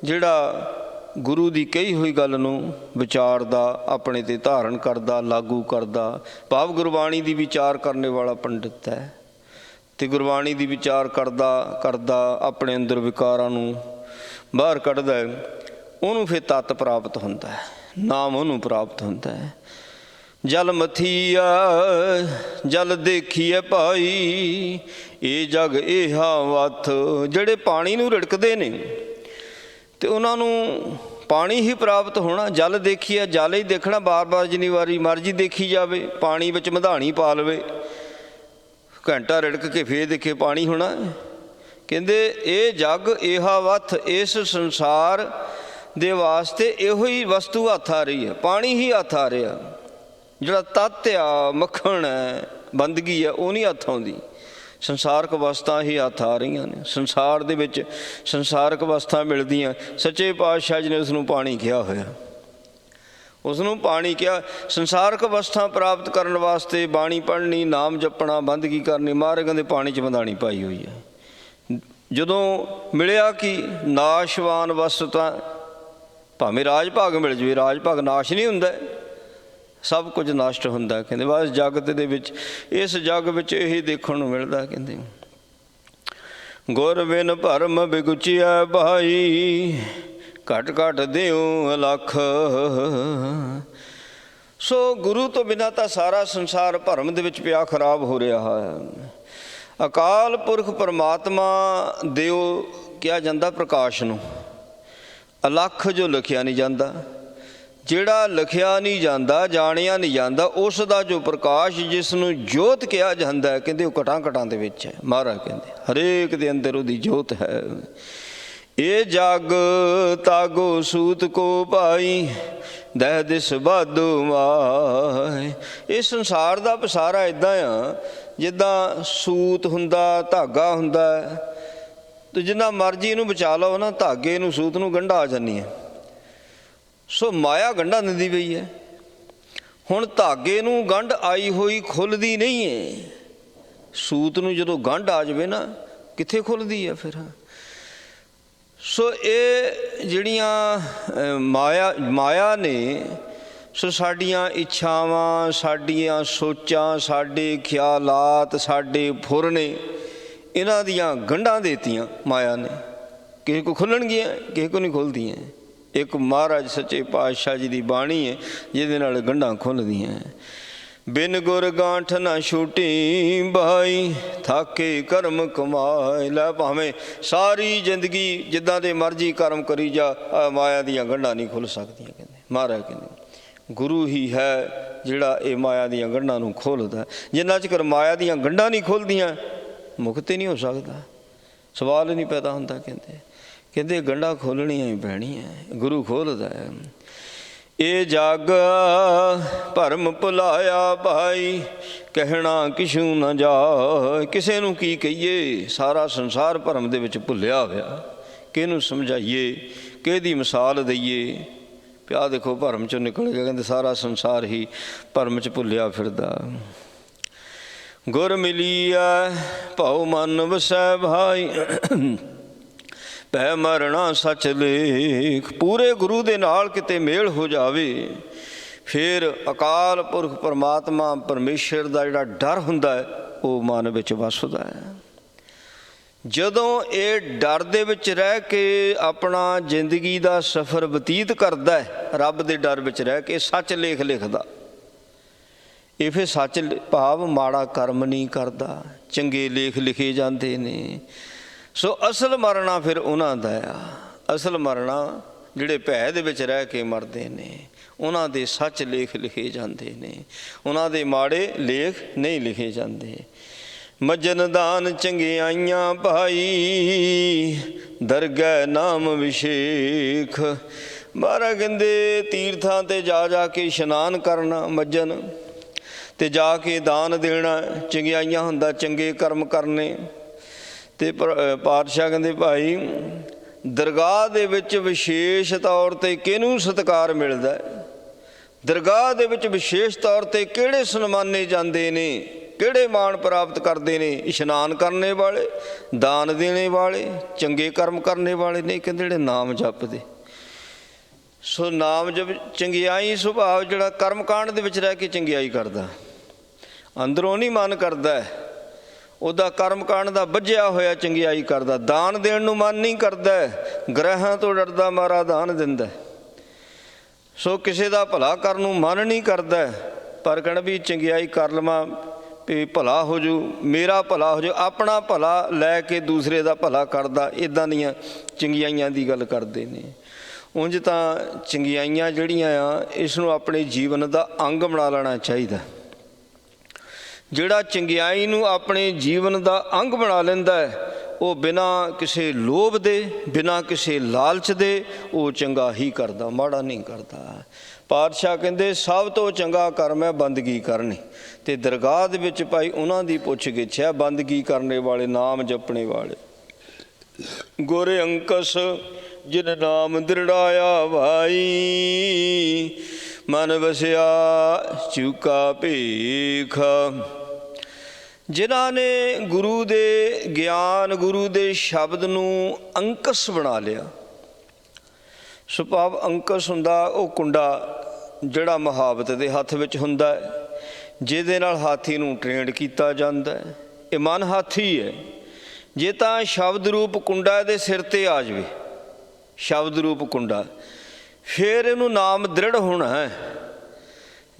[SPEAKER 2] ਜਿਹੜਾ ਗੁਰੂ ਦੀ ਕਹੀ ਹੋਈ ਗੱਲ ਨੂੰ ਵਿਚਾਰਦਾ, ਆਪਣੇ 'ਤੇ ਧਾਰਨ ਕਰਦਾ, ਲਾਗੂ ਕਰਦਾ। ਭਾਵ ਗੁਰਬਾਣੀ ਦੀ ਵਿਚਾਰ ਕਰਨ ਵਾਲਾ ਪੰਡਿਤ ਹੈ, ਅਤੇ ਗੁਰਬਾਣੀ ਦੀ ਵਿਚਾਰ ਕਰਦਾ ਆਪਣੇ ਅੰਦਰ ਵਿਕਾਰਾਂ ਨੂੰ ਬਾਹਰ ਕੱਢਦਾ, ਉਹਨੂੰ ਫਿਰ ਤੱਤ ਪ੍ਰਾਪਤ ਹੁੰਦਾ ਹੈ, ਨਾਮ ਉਹਨੂੰ ਪ੍ਰਾਪਤ ਹੁੰਦਾ ਹੈ। ਜਲ ਮਥੀਆ ਜਲ ਦੇਖੀਏ ਭਾਈ, ਇਹ ਜਗ ਇਹਾ ਵਥ। ਜਿਹੜੇ ਪਾਣੀ ਨੂੰ ਰਿੜਕਦੇ ਨੇ ਤੇ ਉਹਨਾਂ ਨੂੰ ਪਾਣੀ ਹੀ ਪ੍ਰਾਪਤ ਹੋਣਾ। ਜਲ ਦੇਖੀਏ, ਜਲ ਹੀ ਦੇਖਣਾ, ਬਾਰ-ਬਾਰ ਜਿੰਨੀ ਵਾਰੀ ਮਰਜ਼ੀ ਦੇਖੀ ਜਾਵੇ। ਪਾਣੀ ਵਿੱਚ ਮਧਾਣੀ ਪਾ ਲਵੇ, ਘੰਟਾ ਰਿੜਕ ਕੇ ਫੇਰ ਦੇਖੇ ਪਾਣੀ ਹੋਣਾ। ਕਹਿੰਦੇ ਇਹ ਜਗ ਇਹਾ ਵਥ, ਇਸ ਸੰਸਾਰ ਦੇ ਵਾਸਤੇ ਇਹੋ ਹੀ ਵਸਤੂ ਹੱਥ ਆ ਰਹੀ ਹੈ, ਪਾਣੀ ਹੀ ਹੱਥ ਆ ਰਿਹਾ। ਜਿਹੜਾ ਤੱਤ ਆ, ਮੱਖਣ ਹੈ, ਬੰਦਗੀ ਹੈ, ਉਹ ਨਹੀਂ ਹੱਥ ਆਉਂਦੀ। ਸੰਸਾਰਕ ਵਸਤਾਂ ਹੀ ਹੱਥ ਆ ਰਹੀਆਂ ਨੇ। ਸੰਸਾਰ ਦੇ ਵਿੱਚ ਸੰਸਾਰਕ ਵਸਤਾਂ ਮਿਲਦੀਆਂ। ਸੱਚੇ ਪਾਤਸ਼ਾਹ ਜੀ ਨੇ ਉਸ ਨੂੰ ਪਾਣੀ ਕਿਹਾ ਹੋਇਆ, ਉਸ ਨੂੰ ਪਾਣੀ ਕਿਹਾ। ਸੰਸਾਰਕ ਅਵਸਥਾ ਪ੍ਰਾਪਤ ਕਰਨ ਵਾਸਤੇ ਬਾਣੀ ਪੜ੍ਹਨੀ, ਨਾਮ ਜਪਣਾ, ਬੰਦਗੀ ਕਰਨੀ। ਮਹਾਰਾਜ ਕਹਿੰਦੇ ਪਾਣੀ 'ਚ ਬੰਦਾਣੀ ਪਾਈ ਹੋਈ ਹੈ। ਜਦੋਂ ਮਿਲਿਆ ਕਿ ਨਾਸ਼ਵਾਨ ਵਸਤਾਂ, ਭਾਵੇਂ ਰਾਜ ਭਾਗ ਮਿਲ ਜਾਵੇ, ਰਾਜ ਭਾਗ ਨਾਸ਼ ਨਹੀਂ ਹੁੰਦਾ, ਸਭ ਕੁਝ ਨਸ਼ਟ ਹੁੰਦਾ। ਕਹਿੰਦੇ ਬਸ ਜਗਤ ਦੇ ਵਿੱਚ, ਇਸ ਜੱਗ ਵਿੱਚ ਇਹੀ ਦੇਖਣ ਨੂੰ ਮਿਲਦਾ। ਕਹਿੰਦੇ ਗੁਰ ਬਿਨ ਭਰਮ ਬਿਗੁਚਿਆ ਭਾਈ, ਘਟ ਘਟ ਦਿਓ ਅਲਖ। ਸੋ ਗੁਰੂ ਤੋਂ ਬਿਨਾਂ ਤਾਂ ਸਾਰਾ ਸੰਸਾਰ ਭਰਮ ਦੇ ਵਿੱਚ ਪਿਆ, ਖਰਾਬ ਹੋ ਰਿਹਾ ਹੈ। ਅਕਾਲ ਪੁਰਖ ਪਰਮਾਤਮਾ ਦਿਓ ਕਿਹਾ ਜਾਂਦਾ ਪ੍ਰਕਾਸ਼ ਨੂੰ। ਅਲਖ ਜੋ ਲਿਖਿਆ ਨਹੀਂ ਜਾਂਦਾ, ਜਿਹੜਾ ਲਿਖਿਆ ਨਹੀਂ ਜਾਂਦਾ, ਜਾਣਿਆ ਨਹੀਂ ਜਾਂਦਾ, ਉਸ ਦਾ ਜੋ ਪ੍ਰਕਾਸ਼, ਜਿਸ ਨੂੰ ਜੋਤ ਕਿਹਾ ਜਾਂਦਾ, ਕਹਿੰਦੇ ਉਹ ਘਟਾਂ ਘਟਾਂ ਦੇ ਵਿੱਚ ਹੈ। ਮਹਾਰਾਜ ਕਹਿੰਦੇ ਹਰੇਕ ਦੇ ਅੰਦਰ ਉਹਦੀ ਜੋਤ ਹੈ। ਇਹ ਜਗ ਤਾਗੋ ਸੂਤ ਕੋ ਭਾਈ, ਦਹਿ ਦਿਸ ਬਾਧੋ ਮਾਏ। ਇਹ ਸੰਸਾਰ ਦਾ ਪਸਾਰਾ ਇੱਦਾਂ ਆ ਜਿੱਦਾਂ ਸੂਤ ਹੁੰਦਾ, ਧਾਗਾ ਹੁੰਦਾ, ਅਤੇ ਜਿੰਨਾ ਮਰਜ਼ੀ ਇਹਨੂੰ ਬਚਾ ਲਓ ਨਾ, ਧਾਗੇ ਨੂੰ, ਸੂਤ ਨੂੰ ਗੰਢਾ ਆ ਜਾਂਦੀ ਹੈ। ਸੋ ਮਾਇਆ ਗੰਢਾ ਦਿੰਦੀ ਪਈ ਹੈ। ਹੁਣ ਧਾਗੇ ਨੂੰ ਗੰਢ ਆਈ ਹੋਈ ਖੁੱਲ੍ਹਦੀ ਨਹੀਂ ਹੈ। ਸੂਤ ਨੂੰ ਜਦੋਂ ਗੰਢ ਆ ਜਾਵੇ ਨਾ, ਕਿੱਥੇ ਖੁੱਲ੍ਹਦੀ ਹੈ ਫਿਰ। ਸੋ ਇਹ ਜਿਹੜੀਆਂ ਮਾਇਆ ਨੇ, ਸੋ ਸਾਡੀਆਂ ਇੱਛਾਵਾਂ, ਸਾਡੀਆਂ ਸੋਚਾਂ, ਸਾਡੇ ਖਿਆਲਾਤ, ਸਾਡੇ ਫੁਰਨੇ, ਇਹਨਾਂ ਦੀਆਂ ਗੰਢਾਂ ਦੇਤੀਆਂ ਮਾਇਆ ਨੇ। ਕਿਸੇ ਕੋ ਖੁੱਲ੍ਹਣਗੀਆਂ, ਕਿਸੇ ਕੋ ਨਹੀਂ ਖੁੱਲ੍ਹਦੀਆਂ। ਇੱਕ ਮਹਾਰਾਜ ਸੱਚੇ ਪਾਤਸ਼ਾਹ ਜੀ ਦੀ ਬਾਣੀ ਹੈ ਜਿਹਦੇ ਨਾਲ ਗੰਢਾਂ ਖੁੱਲ੍ਹਦੀਆਂ। ਬਿਨ ਗੁਰ ਗਾਂਠ ਨਾ ਛੂਟੀ ਭਾਈ, ਥਾਕੇ ਕਰਮ ਕਮਾਏ। ਲੈ ਭਾਵੇਂ ਸਾਰੀ ਜ਼ਿੰਦਗੀ ਜਿੱਦਾਂ ਦੇ ਮਰਜ਼ੀ ਕਰਮ ਕਰੀ ਜਾ, ਮਾਇਆ ਦੀਆਂ ਗੰਢਾਂ ਨਹੀਂ ਖੁੱਲ੍ਹ ਸਕਦੀਆਂ। ਕਹਿੰਦੇ ਮਹਾਰਾਜ ਕਹਿੰਦੇ ਗੁਰੂ ਹੀ ਹੈ ਜਿਹੜਾ ਇਹ ਮਾਇਆ ਦੀਆਂ ਗੰਢਾਂ ਨੂੰ ਖੋਲ੍ਹਦਾ। ਜਿੰਨਾ ਚਿਰ ਮਾਇਆ ਦੀਆਂ ਗੰਢਾਂ ਨਹੀਂ ਖੁੱਲ੍ਹਦੀਆਂ, ਮੁਕਤ ਹੀ ਨਹੀਂ ਹੋ ਸਕਦਾ, ਸਵਾਲ ਹੀ ਨਹੀਂ ਪੈਦਾ ਹੁੰਦਾ। ਕਹਿੰਦੇ ਗੰਢਾਂ ਖੋਲ੍ਹਣੀਆਂ ਹੀ ਪੈਣੀਆਂ, ਗੁਰੂ ਖੋਲ੍ਹਦਾ ਹੈ। ਇਹ ਜਗ ਭਰਮ ਭੁਲਾਇਆ ਭਾਈ, ਕਹਿਣਾ ਕਿਛੂ ਨਾ ਜਾ। ਕਿਸੇ ਨੂੰ ਕੀ ਕਹੀਏ, ਸਾਰਾ ਸੰਸਾਰ ਭਰਮ ਦੇ ਵਿੱਚ ਭੁੱਲਿਆ ਹੋਇਆ। ਕਿਹਨੂੰ ਸਮਝਾਈਏ, ਕਿਹਦੀ ਮਿਸਾਲ ਦਈਏ। ਪਿਆ ਦੇਖੋ ਭਰਮ 'ਚੋਂ ਨਿਕਲ ਗਿਆ। ਕਹਿੰਦੇ ਸਾਰਾ ਸੰਸਾਰ ਹੀ ਭਰਮ 'ਚ ਭੁੱਲਿਆ ਫਿਰਦਾ। ਗੁਰ ਮਿਲੀਐ ਭਉ ਮਨ ਵਸੈ ਭਾਈ, ਪੈ ਮਰਣਾ ਸੱਚ ਲੇਖ। ਪੂਰੇ ਗੁਰੂ ਦੇ ਨਾਲ ਕਿਤੇ ਮੇਲ ਹੋ ਜਾਵੇ, ਫਿਰ ਅਕਾਲ ਪੁਰਖ ਪਰਮਾਤਮਾ ਪਰਮੇਸ਼ਰ ਦਾ ਜਿਹੜਾ ਡਰ ਹੁੰਦਾ ਹੈ, ਉਹ ਮਨ ਵਿੱਚ ਵਸਦਾ ਹੈ। ਜਦੋਂ ਇਹ ਡਰ ਦੇ ਵਿੱਚ ਰਹਿ ਕੇ ਆਪਣਾ ਜ਼ਿੰਦਗੀ ਦਾ ਸਫ਼ਰ ਬਤੀਤ ਕਰਦਾ ਹੈ, ਰੱਬ ਦੇ ਡਰ ਵਿੱਚ ਰਹਿ ਕੇ ਸੱਚ ਲੇਖ ਲਿਖਦਾ, ਇਹ ਫਿਰ ਸੱਚ ਭਾਵ ਮਾੜਾ ਕਰਮ ਨਹੀਂ ਕਰਦਾ, ਚੰਗੇ ਲੇਖ ਲਿਖੇ ਜਾਂਦੇ ਨੇ। ਸੋ ਅਸਲ ਮਰਨਾ ਫਿਰ ਉਹਨਾਂ ਦਾ ਆ। ਅਸਲ ਮਰਨਾ ਜਿਹੜੇ ਭੈ ਦੇ ਵਿੱਚ ਰਹਿ ਕੇ ਮਰਦੇ ਨੇ, ਉਹਨਾਂ ਦੇ ਸੱਚ ਲੇਖ ਲਿਖੇ ਜਾਂਦੇ ਨੇ, ਉਹਨਾਂ ਦੇ ਮਾੜੇ ਲੇਖ ਨਹੀਂ ਲਿਖੇ ਜਾਂਦੇ। ਮੱਜਨ ਦਾਨ ਚੰਗਿਆਈਆਂ ਭਾਈ, ਦਰਗਹਿ ਨਾਮ ਵਿਸ਼ੇਖ। ਮਹਾਰਾਜ ਕਹਿੰਦੇ ਤੀਰਥਾਂ ਤੇ ਜਾ ਜਾ ਕੇ ਇਸ਼ਨਾਨ ਕਰਨਾ ਮੱਜਨ, ਤੇ ਜਾ ਕੇ ਦਾਨ ਦੇਣਾ, ਚੰਗਿਆਈਆਂ ਹੁੰਦਾ ਚੰਗੇ ਕਰਮ ਕਰਨੇ। ਤੇ ਪਾਤਸ਼ਾਹ ਕਹਿੰਦੇ ਭਾਈ ਦਰਗਾਹ ਦੇ ਵਿੱਚ ਵਿਸ਼ੇਸ਼ ਤੌਰ 'ਤੇ ਕਿਹਨੂੰ ਸਤਿਕਾਰ ਮਿਲਦਾ, ਦਰਗਾਹ ਦੇ ਵਿੱਚ ਵਿਸ਼ੇਸ਼ ਤੌਰ 'ਤੇ ਕਿਹੜੇ ਸਨਮਾਨੇ ਜਾਂਦੇ ਨੇ, ਕਿਹੜੇ ਮਾਣ ਪ੍ਰਾਪਤ ਕਰਦੇ ਨੇ? ਇਸ਼ਨਾਨ ਕਰਨੇ ਵਾਲੇ, ਦਾਨ ਦੇਣੇ ਵਾਲੇ, ਚੰਗੇ ਕਰਮ ਕਰਨੇ ਵਾਲੇ ਨਹੀਂ, ਕਹਿੰਦੇ ਜਿਹੜੇ ਨਾਮ ਜਪਦੇ। ਸੋ ਨਾਮ ਜਪ ਚੰਗਿਆਈ ਸੁਭਾਵ ਜਿਹੜਾ ਕਰਮਕਾਂਡ ਦੇ ਵਿੱਚ ਰਹਿ ਕੇ ਚੰਗਿਆਈ ਕਰਦਾ, ਅੰਦਰੋਂ ਨਹੀਂ ਮਨ ਕਰਦਾ, ਉਹਦਾ ਕਰਮਕਾਂਡ ਦਾ ਬੱਝਿਆ ਹੋਇਆ ਚੰਗਿਆਈ ਕਰਦਾ। ਦਾਨ ਦੇਣ ਨੂੰ ਮਨ ਨਹੀਂ ਕਰਦਾ, ਗ੍ਰਹਿਆਂ ਤੋਂ ਡਰਦਾ ਮਾਰਾ ਦਾਨ ਦਿੰਦਾ। ਸੋ ਕਿਸੇ ਦਾ ਭਲਾ ਕਰਨ ਨੂੰ ਮਨ ਨਹੀਂ ਕਰਦਾ, ਪਰ ਕਹਿਣਾ ਵੀ ਚੰਗਿਆਈ ਕਰ ਲਵਾਂ ਵੀ ਭਲਾ ਹੋ ਜੂ, ਮੇਰਾ ਭਲਾ ਹੋ ਜੂ, ਆਪਣਾ ਭਲਾ ਲੈ ਕੇ ਦੂਸਰੇ ਦਾ ਭਲਾ ਕਰਦਾ। ਇੱਦਾਂ ਦੀਆਂ ਚੰਗਿਆਈਆਂ ਦੀ ਗੱਲ ਕਰਦੇ ਨੇ। ਉਂਝ ਤਾਂ ਚੰਗਿਆਈਆਂ ਜਿਹੜੀਆਂ ਆ ਇਸ ਨੂੰ ਆਪਣੇ ਜੀਵਨ ਦਾ ਅੰਗ ਬਣਾ ਲੈਣਾ ਚਾਹੀਦਾ। ਜਿਹੜਾ ਚੰਗਿਆਈ ਨੂੰ ਆਪਣੇ ਜੀਵਨ ਦਾ ਅੰਗ ਬਣਾ ਲੈਂਦਾ ਹੈ, ਉਹ ਬਿਨਾਂ ਕਿਸੇ ਲੋਭ ਦੇ, ਬਿਨਾਂ ਕਿਸੇ ਲਾਲਚ ਦੇ ਉਹ ਚੰਗਾ ਹੀ ਕਰਦਾ, ਮਾੜਾ ਨਹੀਂ ਕਰਦਾ। ਪਾਤਸ਼ਾਹ ਕਹਿੰਦੇ ਸਭ ਤੋਂ ਚੰਗਾ ਕਰਮ ਹੈ ਬੰਦਗੀ ਕਰਨੀ। ਤੇ ਦਰਗਾਹ ਦੇ ਵਿੱਚ ਭਾਈ ਉਹਨਾਂ ਦੀ ਪੁੱਛ ਗਿੱਛ ਹੈ, ਬੰਦਗੀ ਕਰਨੇ ਵਾਲੇ, ਨਾਮ ਜਪਣੇ ਵਾਲੇ। ਗੁਰ ਅੰਕਸ ਜਿਨ ਨਾਮ ਦ੍ਰਿੜਾਇਆ ਭਾਈ, ਮਨ ਵਸਿਆ ਚੂਕਾ ਭੇਖ। ਜਿਨ੍ਹਾਂ ਨੇ ਗੁਰੂ ਦੇ ਗਿਆਨ, ਗੁਰੂ ਦੇ ਸ਼ਬਦ ਨੂੰ ਅੰਕਸ ਬਣਾ ਲਿਆ। ਸੁਭਾਵ ਅੰਕਸ ਹੁੰਦਾ ਉਹ ਕੁੰਡਾ ਜਿਹੜਾ ਮੁਹਾਵਤ ਦੇ ਹੱਥ ਵਿੱਚ ਹੁੰਦਾ ਹੈ, ਜਿਹਦੇ ਨਾਲ ਹਾਥੀ ਨੂੰ ਟ੍ਰੇਨਡ ਕੀਤਾ ਜਾਂਦਾ ਹੈ। ਇਹ ਮਨ ਹਾਥੀ ਹੈ। ਜੇ ਤਾਂ ਸ਼ਬਦ ਰੂਪ ਕੁੰਡਾ ਇਹਦੇ ਸਿਰ 'ਤੇ ਆ ਜਾਵੇ, ਸ਼ਬਦ ਰੂਪ ਕੁੰਡਾ, ਫਿਰ ਇਹਨੂੰ ਨਾਮ ਦ੍ਰਿੜ ਹੋਣਾ ਹੈ।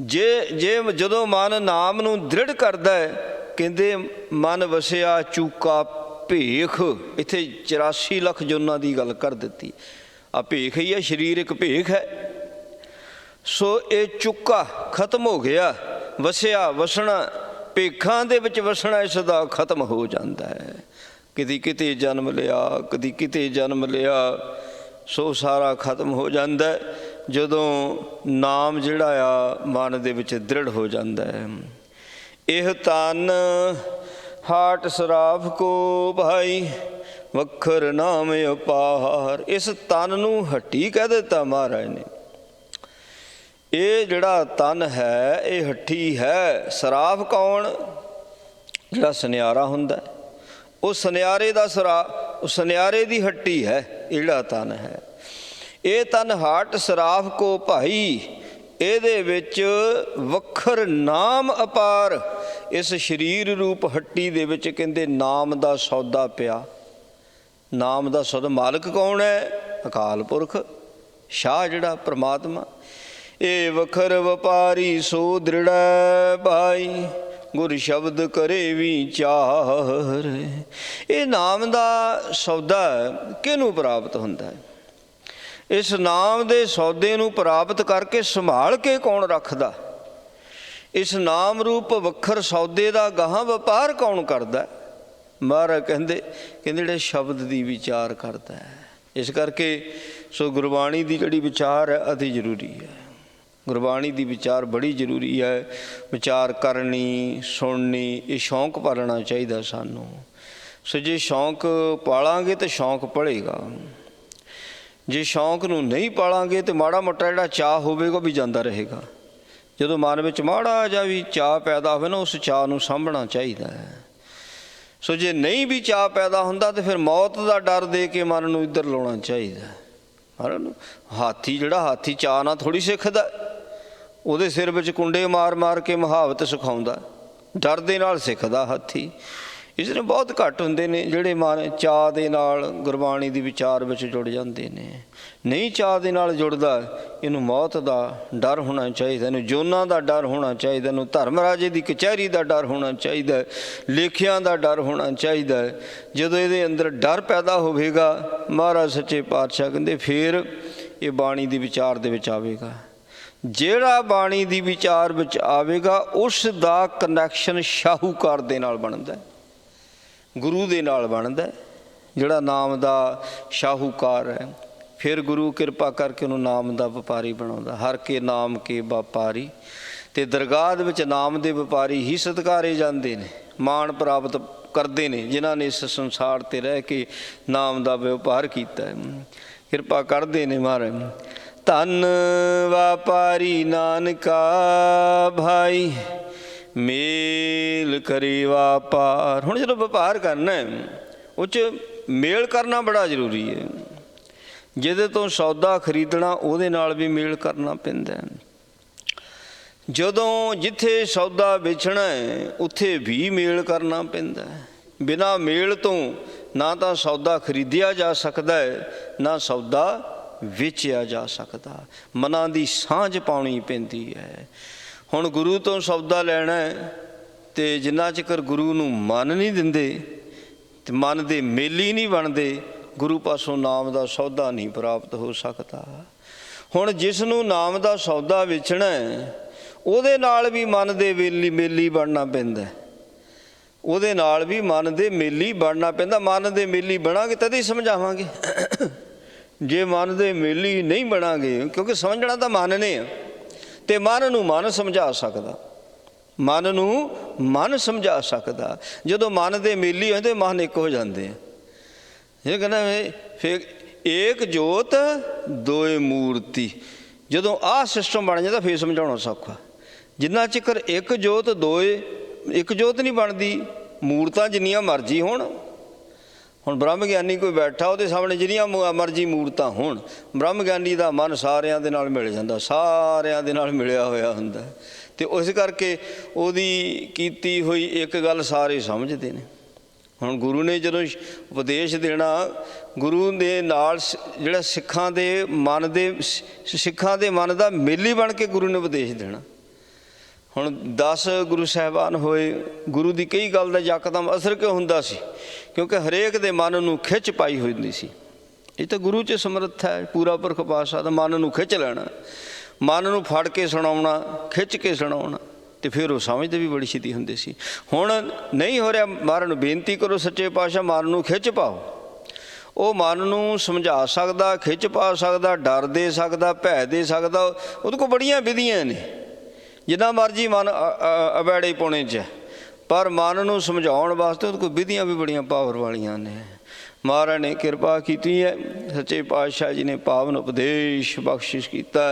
[SPEAKER 2] ਜੇ ਜਦੋਂ ਮਨ ਨਾਮ ਨੂੰ ਦ੍ਰਿੜ ਕਰਦਾ ਹੈ, ਕਹਿੰਦੇ ਮਨ ਵਸਿਆ ਚੂਕਾ ਭੇਖ। ਇੱਥੇ 84 ਲੱਖ ਜੁਨਾਂ ਦੀ ਗੱਲ ਕਰ ਦਿੱਤੀ। ਆ ਭੇਖ ਹੀ ਹੈ, ਸਰੀਰ ਇੱਕ ਭੇਖ ਹੈ। ਸੋ ਇਹ ਚੁੱਕਾ ਖਤਮ ਹੋ ਗਿਆ, ਵਸਿਆ ਵਸਣਾ, ਭੇਖਾਂ ਦੇ ਵਿੱਚ ਵਸਣਾ ਇਸ ਦਾ ਖਤਮ ਹੋ ਜਾਂਦਾ ਹੈ। ਕਦੀ ਕਿਤੇ ਜਨਮ ਲਿਆ, ਕਦੀ ਕਿਤੇ ਜਨਮ ਲਿਆ, ਸੋ ਸਾਰਾ ਖਤਮ ਹੋ ਜਾਂਦਾ ਜਦੋਂ ਨਾਮ ਜਿਹੜਾ ਆ ਮਨ ਦੇ ਵਿੱਚ ਦ੍ਰਿੜ ਹੋ ਜਾਂਦਾ ਹੈ। ਇਹ ਤਨ ਹਾਟ ਸਰਾਫ ਕੋ ਭਾਈ, ਵੱਖਰ ਨਾਮ ਅਪਾਰ। ਇਸ ਤਨ ਨੂੰ ਹੱਟੀ ਕਹਿ ਦਿੱਤਾ ਮਹਾਰਾਜ ਨੇ। ਇਹ ਜਿਹੜਾ ਤਨ ਹੈ ਇਹ ਹੱਠੀ ਹੈ। ਸਰਾਫ ਕੌਣ? ਜਿਹੜਾ ਸੁਨਿਆਰਾ ਹੁੰਦਾ, ਉਹ ਸੁਨਿਆਰੇ ਦਾ ਉਹ ਸੁਨਿਆਰੇ ਦੀ ਹੱਟੀ ਹੈ ਇਹ ਜਿਹੜਾ ਤਨ ਹੈ। ਇਹ ਤਨ ਹਾਟ ਸਰਾਫ ਕੋ ਭਾਈ, ਇਹਦੇ ਵਿੱਚ ਵੱਖਰ ਨਾਮ ਅਪਾਰ। ਇਸ ਸਰੀਰ ਰੂਪ ਹੱਟੀ ਦੇ ਵਿੱਚ ਕਹਿੰਦੇ ਨਾਮ ਦਾ ਸੌਦਾ ਪਿਆ। ਨਾਮ ਦਾ ਸੌਦਾ ਮਾਲਕ ਕੌਣ ਹੈ? ਅਕਾਲ ਪੁਰਖ, ਸ਼ਾਹ ਜਿਹੜਾ ਪ੍ਰਮਾਤਮਾ। ਇਹ ਵੱਖਰ ਵਪਾਰੀ ਸੋ ਦ੍ਰਿੜੈ ਭਾਈ, ਗੁਰ ਸ਼ਬਦ ਕਰੇ ਵਿਚਾਰ। ਇਹ ਨਾਮ ਦਾ ਸੌਦਾ ਕਿਹਨੂੰ ਪ੍ਰਾਪਤ ਹੁੰਦਾ ਹੈ? ਇਸ ਨਾਮ ਦੇ ਸੌਦੇ ਨੂੰ ਪ੍ਰਾਪਤ ਕਰਕੇ ਸੰਭਾਲ ਕੇ ਕੌਣ ਰੱਖਦਾ? ਇਸ ਨਾਮ ਰੂਪ ਵੱਖਰ ਸੌਦੇ ਦਾ ਗਾਹਾਂ ਵਪਾਰ ਕੌਣ ਕਰਦਾ? ਮਹਾਰਾਜ ਕਹਿੰਦੇ ਜਿਹੜੇ ਸ਼ਬਦ ਦੀ ਵਿਚਾਰ ਕਰਦਾ ਹੈ। ਇਸ ਕਰਕੇ ਸੋ ਗੁਰਬਾਣੀ ਦੀ ਜਿਹੜੀ ਵਿਚਾਰ ਹੈ ਅਤੀ ਜ਼ਰੂਰੀ ਹੈ। ਗੁਰਬਾਣੀ ਦੀ ਵਿਚਾਰ ਬੜੀ ਜ਼ਰੂਰੀ ਹੈ। ਵਿਚਾਰ ਕਰਨੀ, ਸੁਣਨੀ, ਇਹ ਸ਼ੌਂਕ ਪਾਲਣਾ ਚਾਹੀਦਾ ਸਾਨੂੰ। ਸੋ ਜੇ ਸ਼ੌਂਕ ਪਾਲਾਂਗੇ ਤਾਂ ਸ਼ੌਂਕ ਪੜੇਗਾ। ਜੇ ਸ਼ੌਂਕ ਨੂੰ ਨਹੀਂ ਪਾਲਾਂਗੇ ਤਾਂ ਮਾੜਾ ਮੋਟਾ ਜਿਹੜਾ ਚਾਅ ਹੋਵੇਗਾ ਵੀ ਜਾਂਦਾ ਰਹੇਗਾ। ਜਦੋਂ ਮਨ ਵਿੱਚ ਮਾੜਾ ਜਿਹਾ ਵੀ ਚਾਅ ਪੈਦਾ ਹੋਵੇ ਨਾ, ਉਸ ਚਾਅ ਨੂੰ ਸਾਂਭਣਾ ਚਾਹੀਦਾ ਹੈ। ਸੋ ਜੇ ਨਹੀਂ ਵੀ ਚਾਅ ਪੈਦਾ ਹੁੰਦਾ ਤਾਂ ਫਿਰ ਮੌਤ ਦਾ ਡਰ ਦੇ ਕੇ ਮਨ ਨੂੰ ਇੱਧਰ ਲਾਉਣਾ ਚਾਹੀਦਾ। ਹਾਥੀ ਜਿਹੜਾ ਹਾਥੀ ਚਾਅ ਨਾਲ ਥੋੜ੍ਹੀ ਸਿੱਖਦਾ, ਉਹਦੇ ਸਿਰ ਵਿੱਚ ਕੁੰਡੇ ਮਾਰ ਮਾਰ ਕੇ ਮੁਹਾਵਤ ਸਿਖਾਉਂਦਾ, ਡਰ ਦੇ ਨਾਲ ਸਿੱਖਦਾ ਹਾਥੀ। ਇਸ ਲਈ ਬਹੁਤ ਘੱਟ ਹੁੰਦੇ ਨੇ ਜਿਹੜੇ ਮਨ ਚਾਅ ਦੇ ਨਾਲ ਗੁਰਬਾਣੀ ਦੀ ਵਿਚਾਰ ਵਿੱਚ ਜੁੜ ਜਾਂਦੇ ਨੇ। ਨਹੀਂ ਚਾਅ ਦੇ ਨਾਲ ਜੁੜਦਾ, ਇਹਨੂੰ ਮੌਤ ਦਾ ਡਰ ਹੋਣਾ ਚਾਹੀਦਾ, ਇਹਨੂੰ ਜੋਨਾਂ ਦਾ ਡਰ ਹੋਣਾ ਚਾਹੀਦਾ, ਇਹਨੂੰ ਧਰਮ ਰਾਜੇ ਦੀ ਕਚਹਿਰੀ ਦਾ ਡਰ ਹੋਣਾ ਚਾਹੀਦਾ, ਲੇਖਿਆਂ ਦਾ ਡਰ ਹੋਣਾ ਚਾਹੀਦਾ। ਜਦੋਂ ਇਹਦੇ ਅੰਦਰ ਡਰ ਪੈਦਾ ਹੋਵੇਗਾ, ਮਹਾਰਾਜ ਸੱਚੇ ਪਾਤਸ਼ਾਹ ਕਹਿੰਦੇ ਫਿਰ ਇਹ ਬਾਣੀ ਦੀ ਵਿਚਾਰ ਦੇ ਵਿੱਚ ਆਵੇਗਾ। ਜਿਹੜਾ ਬਾਣੀ ਦੀ ਵਿਚਾਰ ਵਿੱਚ ਆਵੇਗਾ ਉਸ ਦਾ ਕਨੈਕਸ਼ਨ ਸ਼ਾਹੂਕਾਰ ਦੇ ਨਾਲ ਬਣਦਾ। ਗੁਰੂ ਦੇ ਨਾਲ ਬਣਦਾ, ਜਿਹੜਾ ਨਾਮ ਦਾ ਸ਼ਾਹੂਕਾਰ ਹੈ। ਫਿਰ ਗੁਰੂ ਕਿਰਪਾ ਕਰਕੇ ਉਹਨੂੰ ਨਾਮ ਦਾ ਵਪਾਰੀ ਬਣਾਉਂਦਾ। ਹਰ ਕੇ ਨਾਮ ਕੇ ਵਪਾਰੀ, ਅਤੇ ਦਰਗਾਹ ਦੇ ਵਿੱਚ ਨਾਮ ਦੇ ਵਪਾਰੀ ਹੀ ਸਤਿਕਾਰੇ ਜਾਂਦੇ ਨੇ, ਮਾਣ ਪ੍ਰਾਪਤ ਕਰਦੇ ਨੇ, ਜਿਨ੍ਹਾਂ ਨੇ ਇਸ ਸੰਸਾਰ 'ਤੇ ਰਹਿ ਕੇ ਨਾਮ ਦਾ ਵਪਾਰ ਕੀਤਾ ਹੈ। ਕਿਰਪਾ ਕਰਦੇ ਨੇ ਮਹਾਰਾਜ। ਧੰਨ ਵਪਾਰੀ ਨਾਨਕਾ ਭਾਈ, ਮੇਲ ਕਰੀ ਵਪਾਰ। ਹੁਣ ਜਦੋਂ ਵਪਾਰ ਕਰਨਾ ਉਹ 'ਚ ਮੇਲ ਕਰਨਾ ਬੜਾ ਜ਼ਰੂਰੀ ਹੈ। ਜਿਹਦੇ ਤੋਂ ਸੌਦਾ ਖਰੀਦਣਾ ਉਹਦੇ ਨਾਲ ਵੀ ਮੇਲ ਕਰਨਾ ਪੈਂਦਾ। ਜਦੋਂ ਜਿੱਥੇ ਸੌਦਾ ਵੇਚਣਾ ਹੈ ਉੱਥੇ ਵੀ ਮੇਲ ਕਰਨਾ ਪੈਂਦਾ। ਬਿਨਾਂ ਮੇਲ ਤੋਂ ਨਾ ਤਾਂ ਸੌਦਾ ਖਰੀਦਿਆ ਜਾ ਸਕਦਾ ਹੈ, ਨਾ ਸੌਦਾ ਵੇਚਿਆ ਜਾ ਸਕਦਾ। ਮਨਾਂ ਦੀ ਸਾਂਝ ਪਾਉਣੀ ਪੈਂਦੀ ਹੈ। ਹੁਣ ਗੁਰੂ ਤੋਂ ਸੌਦਾ ਲੈਣਾ ਅਤੇ ਜਿੰਨਾ ਚਿਰ ਗੁਰੂ ਨੂੰ ਮਨ ਨਹੀਂ ਦਿੰਦੇ ਅਤੇ ਮਨ ਦੇ ਮੇਲੀ ਨਹੀਂ ਬਣਦੇ, ਗੁਰੂ ਪਾਸੋਂ ਨਾਮ ਦਾ ਸੌਦਾ ਨਹੀਂ ਪ੍ਰਾਪਤ ਹੋ ਸਕਦਾ। ਹੁਣ ਜਿਸ ਨੂੰ ਨਾਮ ਦਾ ਸੌਦਾ ਵੇਚਣਾ ਉਹਦੇ ਨਾਲ ਵੀ ਮਨ ਦੇ ਮੇਲੀ ਬਣਨਾ ਪੈਂਦਾ। ਉਹਦੇ ਨਾਲ ਵੀ ਮਨ ਦੇ ਮੇਲੀ ਬਣਨਾ ਪੈਂਦਾ। ਮਨ ਦੇ ਮੇਲੀ ਬਣਾਂਗੇ ਤਦ ਹੀ ਸਮਝਾਵਾਂਗੇ। ਜੇ ਮਨ ਦੇ ਮੇਲੀ ਨਹੀਂ ਬਣਾਂਗੇ, ਕਿਉਂਕਿ ਸਮਝਣਾ ਤਾਂ ਮਨ ਨੇ ਆ, ਅਤੇ ਮਨ ਨੂੰ ਮਨ ਸਮਝਾ ਸਕਦਾ, ਮਨ ਨੂੰ ਮਨ ਸਮਝਾ ਸਕਦਾ। ਜਦੋਂ ਮਨ ਦੇ ਮੇਲੀ ਹੋਏ ਤਾਂ ਮਨ ਇੱਕ ਹੋ ਜਾਂਦੇ ਆ। ਇਹ ਕਹਿੰਦਾ ਫਿਰ ਏਕ ਜੋਤ ਦੋਏ ਮੂਰਤੀ। ਜਦੋਂ ਆਹ ਸਿਸਟਮ ਬਣ ਜਾਂਦਾ ਫਿਰ ਸਮਝਾਉਣਾ ਸੌਖਾ। ਜਿੰਨਾ ਚਿਰ ਇੱਕ ਜੋਤ ਦੋਏ, ਇੱਕ ਜੋਤ ਨਹੀਂ ਬਣਦੀ, ਮੂਰਤਾਂ ਜਿੰਨੀਆਂ ਮਰਜ਼ੀ ਹੋਣ। ਹੁਣ ਬ੍ਰਹਮ ਗਿਆਨੀ ਕੋਈ ਬੈਠਾ, ਉਹਦੇ ਸਾਹਮਣੇ ਜਿੰਨੀਆਂ ਮਰਜ਼ੀ ਮੂਰਤਾਂ ਹੋਣ, ਬ੍ਰਹਮ ਗਿਆਨੀ ਦਾ ਮਨ ਸਾਰਿਆਂ ਦੇ ਨਾਲ ਮਿਲ ਜਾਂਦਾ, ਸਾਰਿਆਂ ਦੇ ਨਾਲ ਮਿਲਿਆ ਹੋਇਆ ਹੁੰਦਾ। ਅਤੇ ਉਸ ਕਰਕੇ ਉਹਦੀ ਕੀਤੀ ਹੋਈ ਇੱਕ ਗੱਲ ਸਾਰੇ ਸਮਝਦੇ ਨੇ। ਹੁਣ ਗੁਰੂ ਨੇ ਜਦੋਂ ਉਪਦੇਸ਼ ਦੇਣਾ, ਗੁਰੂ ਦੇ ਨਾਲ ਜਿਹੜਾ ਸਿੱਖਾਂ ਦੇ ਮਨ ਦਾ ਮੇਲੀ ਬਣ ਕੇ ਗੁਰੂ ਨੇ ਉਪਦੇਸ਼ ਦੇਣਾ। ਹੁਣ 10 ਗੁਰੂ ਸਾਹਿਬਾਨ ਹੋਏ, ਗੁਰੂ ਦੀ ਕਈ ਗੱਲ ਦਾ ਯਕਦਮ ਅਸਰ ਕਿਉਂ ਹੁੰਦਾ ਸੀ? ਕਿਉਂਕਿ ਹਰੇਕ ਦੇ ਮਨ ਨੂੰ ਖਿੱਚ ਪਾਈ ਹੋਈ ਹੁੰਦੀ ਸੀ। ਇਹ ਤਾਂ ਗੁਰੂ 'ਚ ਸਮਰੱਥ ਹੈ, ਪੂਰਾ ਪੁਰਖ ਪਾਤਸ਼ਾਹ ਦਾ ਮਨ ਨੂੰ ਖਿੱਚ ਲੈਣਾ, ਮਨ ਨੂੰ ਫੜ ਕੇ ਸੁਣਾਉਣਾ, ਖਿੱਚ ਕੇ ਸੁਣਾਉਣਾ, ਅਤੇ ਫਿਰ ਉਹ ਸਮਝਦੇ ਵੀ ਬੜੀ ਛੇਤੀ ਹੁੰਦੇ ਸੀ। ਹੁਣ ਨਹੀਂ ਹੋ ਰਿਹਾ। ਮਹਾਰਾਜ ਨੂੰ ਬੇਨਤੀ ਕਰੋ, ਸੱਚੇ ਪਾਤਸ਼ਾਹ ਮਨ ਨੂੰ ਖਿੱਚ ਪਾਓ। ਉਹ ਮਨ ਨੂੰ ਸਮਝਾ ਸਕਦਾ, ਖਿੱਚ ਪਾ ਸਕਦਾ, ਡਰ ਦੇ ਸਕਦਾ, ਭੈ ਦੇ ਸਕਦਾ। ਉਹਦੇ ਕੋਲ ਬੜੀਆਂ ਵਿਧੀਆਂ ਨੇ, ਜਿੰਨਾ ਮਰਜ਼ੀ ਮਨ ਅਬੈੜੇ ਪਾਉਣੇ 'ਚ, ਪਰ ਮਨ ਨੂੰ ਸਮਝਾਉਣ ਵਾਸਤੇ ਉਹਦੇ ਕੋਲ ਵਿਧੀਆਂ ਵੀ ਬੜੀਆਂ ਪਾਵਰ ਵਾਲੀਆਂ ਨੇ। ਮਹਾਰਾਜ ਨੇ ਕਿਰਪਾ ਕੀਤੀ ਹੈ, ਸੱਚੇ ਪਾਤਸ਼ਾਹ ਜੀ ਨੇ ਪਾਵਨ ਉਪਦੇਸ਼ ਬਖਸ਼ਿਸ਼ ਕੀਤਾ।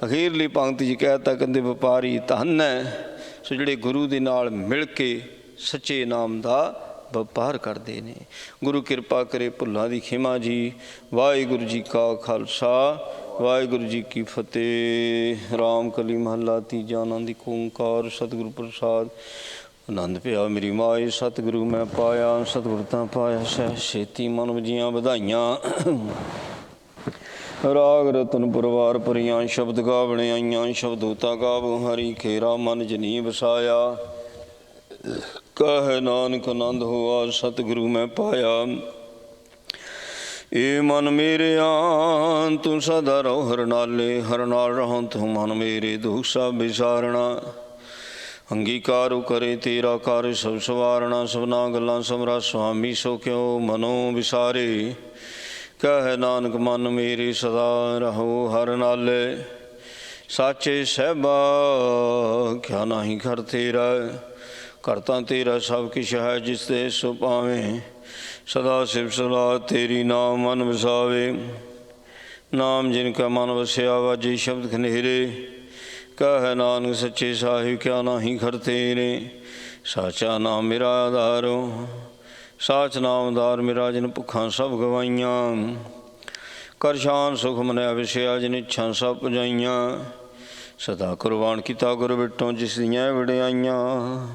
[SPEAKER 2] ਅਖੀਰਲੀ ਪੰਕਤੀ 'ਚ ਕਹਿ ਤਾ, ਕਹਿੰਦੇ ਵਪਾਰੀ ਧੰਨ ਹੈ ਸੋ ਜਿਹੜੇ ਗੁਰੂ ਦੇ ਨਾਲ ਮਿਲ ਕੇ ਸੱਚੇ ਨਾਮ ਦਾ ਵਪਾਰ ਕਰਦੇ ਨੇ। ਗੁਰੂ ਕਿਰਪਾ ਕਰੇ, ਭੁੱਲਾਂ ਦੀ ਖਿਮਾ ਜੀ। ਵਾਹਿਗੁਰੂ ਜੀ ਕਾ ਖਾਲਸਾ, ਵਾਹਿਗੁਰੂ ਜੀ ਕੀ ਫਤਿਹ। ਰਾਮ ਕਲੀ ਮਹੱਲਾ ਤੀਜਾ। ਆਨੰਦ ਏਕ ਓਂਕਾਰ ਸਤਿਗੁਰੂ ਪ੍ਰਸਾਦ। ਆਨੰਦ ਪਿਆ ਮੇਰੀ ਮਾਏ, ਸਤਿਗੁਰੂ ਮੈਂ ਪਾਇਆ, ਸਤਿਗੁਰ ਤਾਂ ਪਾਇਆ ਸਹਿ ਛੇਤੀ। ਮਨ ਵਜੀਆਂ ਵਧਾਈਆਂ, ਰਾਗ ਰਤਨ ਪਰਵਾਰ ਭਰੀਆਂ, ਸ਼ਬਦ ਗਾਵਣੇ ਆਈਆਂ, ਸ਼ਬਦੋਤਾ ਗਾਵੋ ਹਰੀ ਖੇਰਾ। ਮਨ ਜਨੀ ਵਸਾਇਆ, ਕਹੈ ਨਾਨਕ ਆਨੰਦ ਹੋਆ, ਸਤਿਗੁਰੂ ਮੈਂ ਪਾਇਆ। ਏ ਮਨ ਮੇਰਿਆ ਤੂੰ ਸਦਾ ਰਹੋ ਹਰ ਨਾਲੇ, ਹਰ ਨਾਲ ਰਹੋ ਤੂੰ ਮਨ ਮੇਰੇ, ਦੁਖ ਸਭ ਵਿਸਾਰਣਾ। ਅੰਗੀਕਾਰੁ ਕਰੇ ਤੇਰਾ ਕਾਰਜ ਸਭ ਸਵਾਰਣਾ, ਸਭਨਾ ਗੱਲਾਂ ਸਮਰਾ ਸੁਆਮੀ ਸੋ ਕਿਉ ਮਨੋ ਵਿਸਾਰੇ। ਕਹਿ ਨਾਨਕ ਮਨ ਮੇਰੇ ਸਦਾ ਰਹੋ ਹਰ ਨਾਲੇ, ਸਾਚੇ ਸਹਿਬਾ ਕਿਆ ਨਾਹੀ ਘਰ ਤੇਰਾ। ਕਰਤਾ ਤੇਰਾ ਸਭ ਕਿਛ ਹੈ, ਜਿਸ ਤੇ ਸੋ ਪਾਵੇਂ, ਸਦਾ ਸਿਵ ਸਲਾਹ ਤੇਰੀ ਨਾਮ ਮਨ ਵਸਾਵੇ। ਨਾਮ ਜਿਨ ਕਾ ਮਨ ਵਸਿਆ, ਵਾਜੇ ਸ਼ਬਦ ਖਨੇਰੇ। ਕਹਿ ਨਾਨਕ ਸੱਚੇ ਸਾਹਿਬ ਕਿਆ ਨਾਹੀ ਘਰ ਤੇਰੇ। ਸਾਚਾ ਨਾਮ ਮੇਰਾ ਆਧਾਰੋ, ਸਾਚ ਨਾਮਦਾਰ ਮੇਰਾ, ਜਿਨ ਭੁੱਖਾਂ ਸਭ ਗਵਾਈਆਂ। ਕਰ ਸ਼ਾਨ ਸੁਖ ਮਨਿਆ ਵਿਸਿਆ, ਜਿਨ ਇੱਛਾ ਸਭ ਪੁਜਾਈਆਂ। ਸਦਾ ਕੁਰਬਾਨ ਕੀਤਾ ਗੁਰ ਬਿਟੋਂ, ਜਿਸ ਦੀਆਂ ਵਡਿਆਈਆਂ।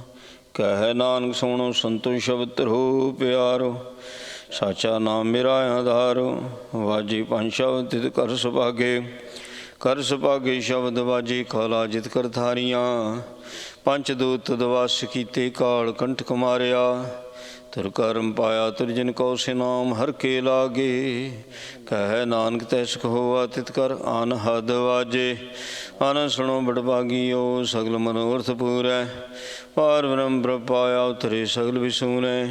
[SPEAKER 2] ਕਹਿ ਨਾਨਕ ਸੁਣੋ ਸੰਤੋ ਸ਼ਬਦ ਧਰੋ ਪਿਆਰੋ, ਸਾਚਾ ਨਾਮ ਮੇਰਾ ਆਧਾਰੋ। ਵਾਜੇ ਪੰਜ ਸ਼ਬਦ ਤਿਤ ਕਰ ਸੁਭਾਗੇ, ਕਰ ਸੁਭਾਗੇ ਸ਼ਬਦ ਵਾਜੇ ਕਾਲਾ ਜਿਤ ਕਰ ਧਾਰੀਆਂ। ਪੰਚ ਦੂਤ ਦਵਾਸ ਕੀਤੇ, ਕਾਲ ਕੰਠਕ ਮਾਰਿਆ। ਤੁਰ ਕਰਮ ਪਾਇਆ ਤੁਰਜਨ ਕੋ ਸੇ ਨਾਮ ਹਰ ਕੇ ਲਾਗੇ। ਕਹਿ ਨਾਨਕ ਤੈ ਸੁਖ ਹੋਆ ਤਿਤ ਕਰ ਆਨ ਹਦ ਵਾਜੇ। ਆਨੰਦ ਸੁਣੋ ਬੜਭਾਗੀਓ ਸਗਲ ਮਨੋਰਥ ਪੂਰੈ। ਪਾਰ ਬ੍ਰਹਮ ਪ੍ਰਭ ਪਾਇਆ ਉਤਰੇ ਸਗਲ ਵਿਸੂਨੈ।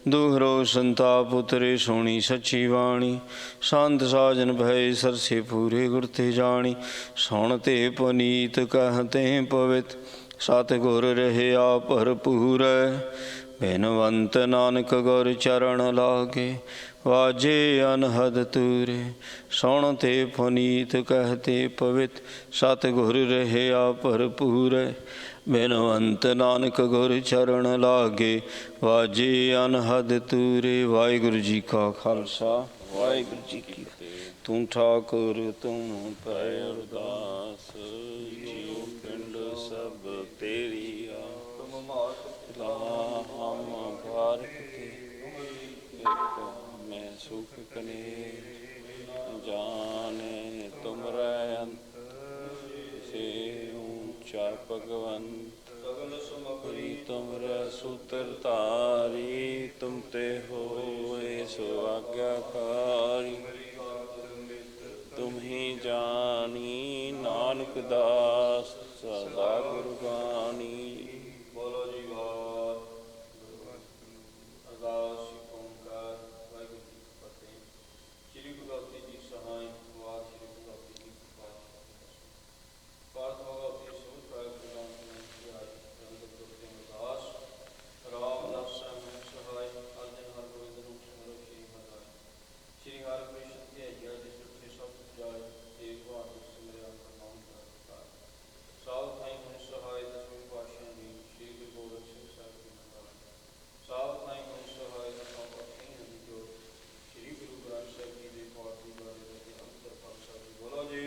[SPEAKER 2] ਦੁਖ ਰੋਗ ਸੰਤਾਪ ਉਤਰੇ ਸੋਣੀ ਸੱਚੀ ਬਾਣੀ। ਸੰਤ ਸਾਜਨ ਭਏ ਸਰਸੇ ਪੂਰੇ ਗੁਰ ਤੇ ਜਾਣੀ। ਸੁਣ ਤੇ ਪੁਨੀਤ ਕਹਤੇ ਪਵਿੱਤ ਸਤ ਗੁਰ ਰਹਿਆ ਭਰਪੂਰੈ। ਬਿਨਵੰਤ ਨਾਨਕ ਗੁਰ ਚਰਨ ਲਾਗੇ ਵਾਜੇ ਅਨਹਦ ਤੂਰੇ। ਸੁਣ ਤੇ ਪੁਨੀਤ ਕਹਤੇ ਪਵਿੱਤ ਸਤ ਗੁਰ ਰਹਿਆ ਭਰਪੂਰੈ। ਬਿਨਵੰਤ ਨਾਨਕ ਗੁਰ ਚਰਨ ਲਾਗੇ ਵਾਜੇ ਅਨਹਦ ਤੂਰੇ। ਵਾਹਿਗੁਰੂ ਜੀ ਕਾ ਖਾਲਸਾ ਵਾਹਿਗੁਰੂ ਜੀ ਕੀ ਫਤਿਹ। ਤੂੰ ਠਾਕੁਰ ਤੂੰ ਪੈ ਅਰਦਾਸ ਜੀਉ ਪਿੰਡ ਸਭ ਤੇਰੀ ਆਸ। ਹਮ ਭਾਰਤ ਕੇ ਇੱਕ ਮੈਂ ਸੁਖ ਕਨੇ ਜਾਣੇ ਤੁਮਰੇ ਅੰਤ ਸੇ ਊਚਾ ਭਗਵੰਤ। ਤੁਮਰੇ ਸੂਤਰ ਧਾਰੀ ਤੁਮ ਤੇ ਹੋਏ ਸੋ ਆਗਿਆਕਾਰੀ। ਤੁਮ ਹੀ ਜਾਨੀ ਨਾਨਕ ਦਾਸ ਸਦਾ ਗੁਰਬਾਣੀ। ਬੋਲੋ ਜੀ ਵਾਹਿਗੁਰੂ। ਅਰਦਾਸ ਓਂਕਾਰ ਵਾਹਿਗੁਰੂ ਜੀ ਕੀ ਫਤਿਹ। ਸ੍ਰੀ ਗੁਰੂ ਗ੍ਰੰਥ ਜੀ ਸਹਾਇ ਵਾਰ ਸ੍ਰੀ ਗੁਰੂ ਗ੍ਰੰਥ ਜੀ ਭਾਰਤ ਭਗਵਤੀ ਸੂਤ ਪ੍ਰਾਇ ਪ੍ਰਦਾਨ ਕੀ ਆਇ ਰੰਗ ਗੁਰਤੇ ਅਰਦਾਸ। ਰਾਮਦਾਸ ਸਾਹਿਬ ਸਹਾਇ ਅਰਜਨ ਹਰ ਗੋਬਿੰਦ ਨੂੰ ਸਿਮਰੋ ਸ਼੍ਰੀ ਹਰਿ। ਸ਼੍ਰੀ ਹਰਿਕ੍ਰਿਸ਼ਨ ਤੇ ਅਜਿਹਾ ਜਿਸ ਤੇ ਸਭ ਜਾਇ ਏਕ ਵਾਰ ਸਿਮਰਿਆ ਕਰਨਾਮ ਕਰ। ਸਾਧ ਥਾਈ ਹੁਣ ਸਹਾਇ ਦਸਵੇਂ ਪਾਤਸ਼ਾਹ ਜੀ ਸ਼੍ਰੀ ਗੁਰੂ ਗੋਬਿੰਦ ਸਿੰਘ ਸਾਹਿਬ ਜੀ ਮਹਾਰਾਜ। ਸਾਧ ਥਾਈ ਹੁਣ ਸਹਾਇ ਦਸਵਾਂ ਪਾਤਸ਼ਾਹ ਜੀ ਜੋ ਸ਼੍ਰੀ ਗੁਰੂ ਗ੍ਰੰਥ ਸਾਹਿਬ ਜੀ ਦੇ ਪਾਠ ਦੀ ਬਾਰੇ ਦੇ ਅੰਤਰ ਖਾਲਸਾ ਜੀ। ਬੋਲੋ ਜੀ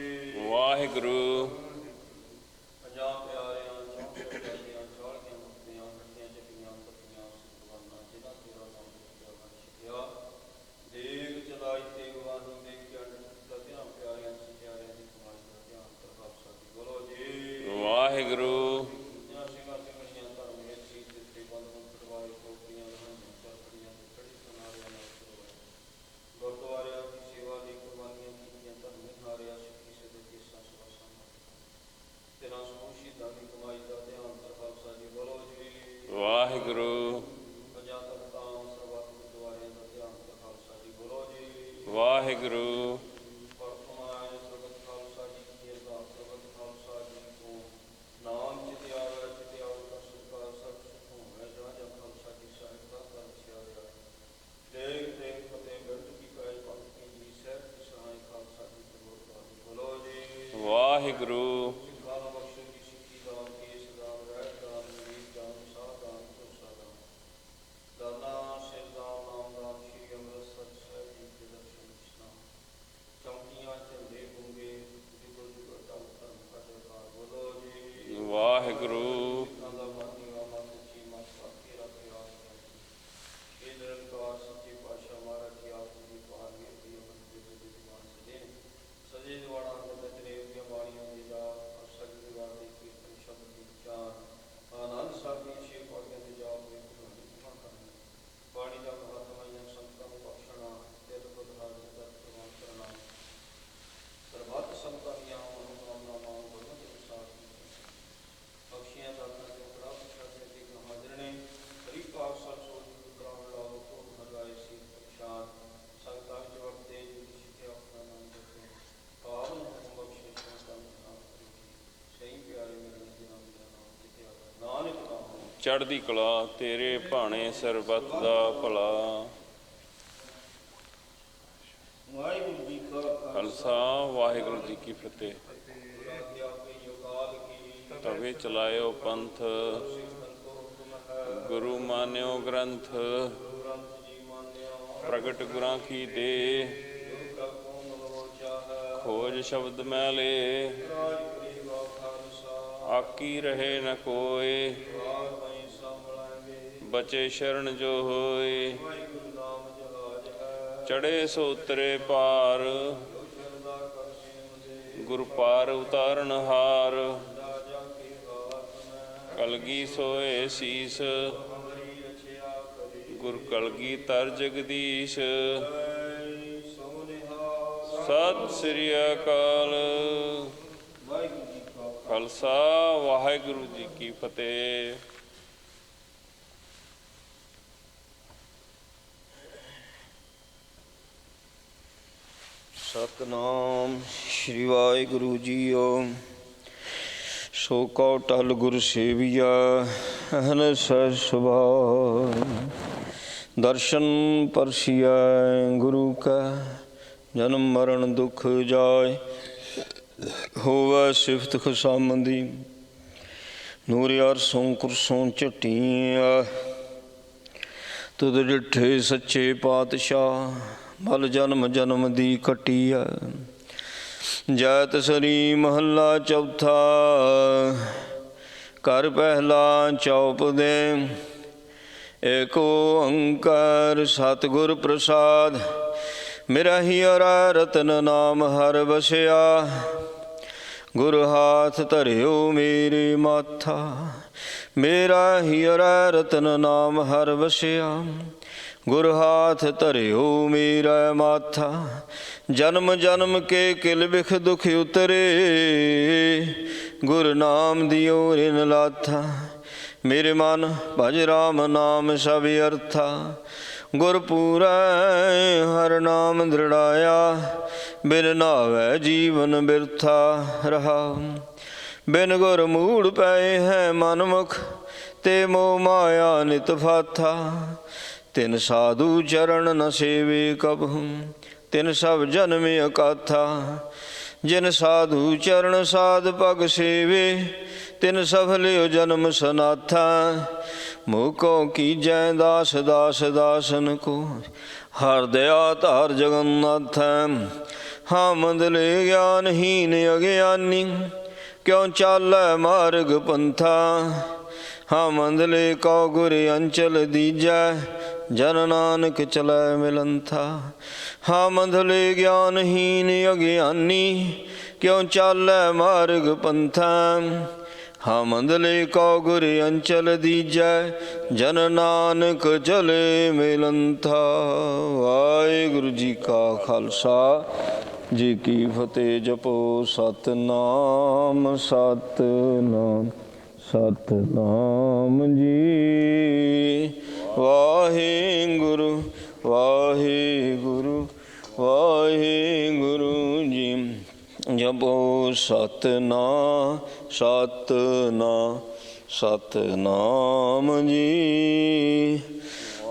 [SPEAKER 2] ਵਾਹਿਗੁਰੂ। ਪੰਜਾਬ ਪਿਆਰਿਆਂ ਚੌਂਕੇ ਪਿਆਰਿਆਂ ਚਾਲੀਆਂ ਮੁਕਤੀਆਂ ਖੱਟੀਆਂ ਚੱਕੀਆਂ ਪੱਤੀਆਂ ਸੁਖਵਾਨਾਂ ਜਿਨ੍ਹਾਂ ਤੇਰਾ ਨਾਮ ਛਕਿਆ। ਦੇਗ ਚਲਾਈ ਤੇ ਵਾਹੀ ਦੇਖ ਕੇ ਦਾ ਧਿਆਨ ਪਿਆਰਿਆਂ ਪਿਆਰਿਆਂ ਦੀ ਕਮਾਈ ਦਾ ਧਿਆਨ ਅੰਤਰ ਖਾਲਸਾ ਜੀ। ਬੋਲੋ ਜੀ ਵਾਹਿਗੁਰੂ। ਸਿੰਘਾਂ ਸਿੰਘਣੀਆਂ ਧਰਮ ਹੇਠ ਸੀ ਦਿੱਤੇ ਬੰਦ ਕਰਵਾਏ ਕੋਪੀਆਂ ਲਹਾਈਆਂ ਚਰਖੜੀਆਂ ਤੇ ਖੜੀ ਸੁਨਾਰਿਆਂ ਨਾਲ ਕਰਵਾਏ। ਗੁਰਦੁਆਰਿਆਂ ਦੀ ਸੇਵਾ ਲਈ ਕੁਰਬਾਨੀਆਂ ਕੀਤੀਆਂ ਧਰਮੀ ਹਾਰਿਆ ਸਿੱਖੀ ਸਦੇ ਕੇਸਾਂ ਸਵਾਸਾਂ ਤੇਰਾ ਸਮੂਹ ਸ਼ਹੀਦਾਂ ਦੀ ਕਮਾਈ ਦਾ ਧਿਆਨ ਅੰਤਰ ਖਾਲਸਾ ਜੀ। ਬੋਲੋ ਜੀ ਵਾਹਿਗੁਰੂ। ਪੰਜਾਂ ਤਖਤਾਂ ਸਰਬੱਤ ਗੁਰਦੁਆਰਿਆਂ ਦਾ ਧਿਆਨ ਅੰਤਰ ਖਾਲਸਾ ਜੀ। ਬੋਲੋ ਜੀ ਵਾਹਿਗੁਰੂ। ਪਰਮਾਤਮਾ ਸਰਬੱਤ ਖਾਲਸਾ ਜੀ ਕੀ ਅਰਦਾਸ। ਸਰਬੱਤ ਖਾਲਸਾ ਜੀ ਤੋਂ ਨਾਮ ਚਿਤ ਆਵੈ ਚਿਤ ਆਵੈ ਦਾ ਸਰਕਾਰ ਸਭ ਸੁਖ ਹੋਵੇ। ਜਾਂ ਜਾਂ ਖਾਲਸਾ ਜੀ ਸਾਹਿਬ ਦਾ ਕਰ ਛਿਆਇਆ। ਦੇਖ ਦੇਖ ਫਤਿਹ ਬਿਰਧ ਕੀ ਕਾਇ ਪੰਥ ਕੀ ਜੀ ਸਾਹਿਬ ਦੀ ਸਹਾਇ ਖਾਲਸਾ ਜੀ ਗੁਰਦੁਆਰੇ। ਬੋਲੋ ਜੀ ਵਾਹਿਗੁਰੂ। ਸਿੱਖਾਂ ਨੂੰ ਬਖਸ਼ੋ ਜੀ ਸਿੱਖੀ ਦਾਨ ਕੇਸ ਦਾਨ ਵੈਦ ਦਾਨ ਨਵੀਨ ਦਾਨ ਸਾਹ ਦਾਨ ਭਰੋਸਾ ਦਾਨ ਦਾਨਾ ਸਿਰ ਦਾਨ ਨਾਮ ਦਾਨ ਸ਼੍ਰੀ ਅੰਮ੍ਰਿਤਸਰ ਸਾਹਿਬ ਜੀ ਦੇ ਦਰਸ਼ਨ ਇਸ਼ਨਾਨ ਚੌਂਕੀਆਂ ਝੰਡੇ ਗੁੰਗੇ ਜੁਗਲ ਜੁਗਲ ਧੰਨ ਧੰਨ ਕਾ ਜੈਕਾਰ। ਬੋਲੋ ਜੀ ਵਾਹਿਗੁਰੂ। ਸਿੱਖਾਂ ਦਾ ਮਨ ਨੀਵਾ ਮਨ ਉੱਚੀ ਮਨ ਸਾਕੇ ਰੱਖ ਆਸ ਇਹ ਨਿਰੰਕਾਰ ਸੱਚੇ ਪਾਤਸ਼ਾਹ ਮਹਾਰਾਜ ਜੀ ਆਪ ਜੀ ਪਾਰ ਨੇ ਦੀ ਅਮਰ ਦੇ ਦੀਵਾਨ ਸਜੇ ਸਜੇ ਦੀਵਾਨਾਂ ਦੇ ਨਤਨੇਮ ਦੀਆਂ ਬਾਣੀਆਂ ਦੀ ਜਾਪ ਅਸਲ ਦੀਵਾਨ ਦੇ ਕੀਰਤਨ ਸ਼ਬਦ ਦੀ ਵਿਚਾਰ ਆਨੰਦ ਸਾਹਿਬ ਦੀਆਂ ਛੇ ਪੌੜੀਆਂ ਦੇ ਜਾਪ ਦੇ ਗੁਰਬਾਣੀ ਕਰਨੀ। ਬਾਣੀ ਦਾ ਮਹੱਤਮ ਇਹਨਾਂ ਸੰਤਾਂ ਨੂੰ ਬਖਸ਼ਣਾ ਤੇ ਅਦਭੁਤ ਹਾਜ਼ਰ ਦਾ ਪ੍ਰਵਾਨ ਕਰਨਾ। ਸਰਬੱਤ ਸੰਤਾਂ ਦੀਆਂ ਮਨੋਕਾਮਨਾਵਾਂ ਗੁਰਮਤਿ ਅਨੁਸਾਰ ਬਖਸ਼ੀਆਂ ਦਾਤਾਂ ਤੇ ਬੜਾ ਪ੍ਰਸ਼ਾਦ ਦੇ ਹਾਜ਼ਰ ਨੇ। ਹਰੀ ਪਾਕ ਸਭ ਸੋਚ ਕਰਾਉਣ ਲਾਓ ਤੋਂ ਹਰਾਏ ਸੀ ਪ੍ਰਸ਼ਾਦ ਸੰਗਤਾਂ ਵਿੱਚ ਵਰਤੇ ਜੀ ਸਿੱਖਿਆ ਆਪਣਾ ਨਾਮ ਜਪੋ ਪਾਵਨ ਹੁਕਮ ਬਖਸ਼ੇ ਸੰਤਾਂ ਨੂੰ ਨਾਮ ਕਰੀ। ਸਹੀ ਪਿਆਰੇ ਮਿਲਣ ਦੇ ਨਾਮ ਦਾ ਨਾਮ ਕਿਤੇ ਆਵੇ ਨਾਨਕ ਨਾਮ ਚੜ੍ਹਦੀ ਕਲਾ ਤੇਰੇ ਭਾਣੇ ਸਰਬੱਤ ਦਾ ਭਲਾ। ਵਾਹਿਗੁਰੂ ਜੀ ਕਾ ਖਾਲਸਾ ਵਾਹਿਗੁਰੂ ਜੀ ਕੀ ਫਤਿਹ। ਤਵੇ ਚਲਾਇਓ ਪੰਥ ਗੁਰੂ ਮਾਨਿਓ ਗ੍ਰੰਥ। ਪ੍ਰਗਟ ਗੁਰਾਂ ਕੀ ਦੇ ਖੋਜ ਸ਼ਬਦ ਮੈਲੇ। ਆਕੀ ਰਹੇ ਨ ਕੋਏ ਬਚੇ ਸ਼ਰਨ ਜੋ ਹੋਏ। ਚੜੇ ਸੋ ਉਤਰੇ ਪਾਰ ਗੁਰ ਪਾਰ ਉਤਾਰਨ ਹਾਰ। ਕਲਗੀ ਸੋਏ ਸੀਸ
[SPEAKER 3] ਗੁਰ ਕਲਗੀਧਰ ਜਗਦੀਸ਼। ਸਤਿ ਸ੍ਰੀ ਅਕਾਲ। ਖਾਲਸਾ ਵਾਹਿਗੁਰੂ ਜੀ ਕੀ ਫਤਿਹ।
[SPEAKER 2] ਸਤਨਾਮ ਸ਼੍ਰੀ ਵਾਹਿਗੁਰੂ ਜੀਓ। ਸੋ ਕਉ ਟਲ ਗੁਰ ਸੇਵੀਆ ਅਹਨਿ ਸਹਿਜ ਸੁਭਾਅ। ਦਰਸ਼ਨ ਪਰਸਿਐ ਗੁਰੂ ਕਾ ਜਨਮ ਮਰਨ ਦੁਖ ਜਾਇ। ਹੋਵੈ ਸਿਫਤ ਖੁਸ਼ਾਮਦੀ ਨੂਰ ਅਰਸੋਂ ਕੁਰਸੋਂ ਝਟੀਆਂ। ਤੁਧ ਡਿਠੇ ਸੱਚੇ ਪਾਤਸ਼ਾਹ ਮਲ ਜਨਮ ਜਨਮ ਦੀ ਕੱਟੀਆ। ਜੈਤ ਸਰੀ ਮਹੱਲਾ ਚੌਥਾ। ਘਰ ਪਹਿਲਾ ਚੌਪ ਦੇ। ਏਕ ਓੰਕਾਰ ਸਤਿਗੁਰ ਪ੍ਰਸਾਦ। ਮੇਰਾ ਹੀਰਾ ਰਤਨ ਨਾਮ ਹਰ ਵਸਿਆ। ਗੁਰ ਹਾਥ ਧਰਿਓ ਮੇਰੇ ਮਾਥਾ। ਮੇਰਾ ਹੀਰਾ ਰਤਨ ਨਾਮ ਹਰ ਵਸਿਆ। ਗੁਰ ਹਾਥ ਧਰਿਓ ਮੇਰਾ ਮਾਥਾ। ਜਨਮ ਜਨਮ ਕੇ ਕਿਲ ਬਿਖ ਦੁਖ ਉਤਰੇ। ਗੁਰ ਨਾਮ ਦਿਓ ਰਿਨ ਲਾਥਾ। ਮੇਰੇ ਮਨ ਭਜ ਰਾਮ ਨਾਮ ਸਭ ਅਰਥਾ। ਗੁਰ ਪੂਰੈ ਹਰ ਨਾਮ ਦ੍ਰਿੜਾਇਆ। ਬਿਨ ਨਾਵੈ ਜੀਵਨ ਬਿਰਥਾ ਰਹਾ। ਬਿਨ ਗੁਰ ਮੂੜ ਪਏ ਹੈ ਮਨਮੁਖ। ਤੇ ਮੋਹ ਮਾਇਆ ਨਿਤ ਫਾਥਾ। ਤਿਨ ਸਾਧੂ ਚਰਨ ਨ ਸੇਵੇ ਕਬਹੂ। ਤਿਨ ਸਭ ਜਨਮ ਅਕਾਥਾ। ਜਿਨ ਸਾਧੂ ਚਰਨ ਸਾਧ ਪਗ ਸੇਵੇ। ਤਿਨ ਸਫਲਿਓ ਜਨਮ ਸਨਾਥਾ। ਮੋਹ ਕੋ ਕੀਜੈ ਦਾਸ ਦਾਸ ਦਾਸਨ ਕੋ। ਹਰ ਦਇਆ ਧਾਰ ਜਗਨਨਾਥ। ਹਾਂ ਮੰਦਲੇ ਗਿਆਨਹੀਨ ਅਗਿਆਨੀ। ਕਿਉ ਚਾਲੈ ਮਾਰਗ ਪੰਥਾ। ਹਾਂ ਮੰਦਲੇ ਕਉ ਗੁਰ ਅੰਚਲ ਦੀਜੈ। ਜਨ ਨਾਨਕ ਚਲੈ ਮਿਲੰਥਾ। ਹਾਂ ਮੰਦਲੇ ਗਿਆਨਹੀਨ ਅਗਿਆਨੀ। ਕਿਉ ਚਾਲੈ ਮਾਰਗ ਪੰਥਾ। ਹਾਂ ਮੰਦਲੇ ਕਉ ਗੁਰ ਅੰਚਲ ਦੀਜੈ। ਜਨ ਨਾਨਕ ਚਲੇ ਮਿਲੰਥਾ। ਵਾਹਿਗੁਰੂ ਜੀ ਕਾ ਖਾਲਸਾ ਜੀ ਕੀ ਫਤਿਹ। ਜਪੋ ਸਤਨਾਮ ਸਤਨਾਮ ਸਤਨਾਮ ਜੀ। ਵਾਹਿਗੁਰੂ ਵਾਹਿਗੁਰੂ ਵਾਹਿਗੁਰੂ ਜੀ। ਜਪੋ ਸਤਨਾਮ ਸਤਨਾਮ ਸਤਨਾਮ ਜੀ।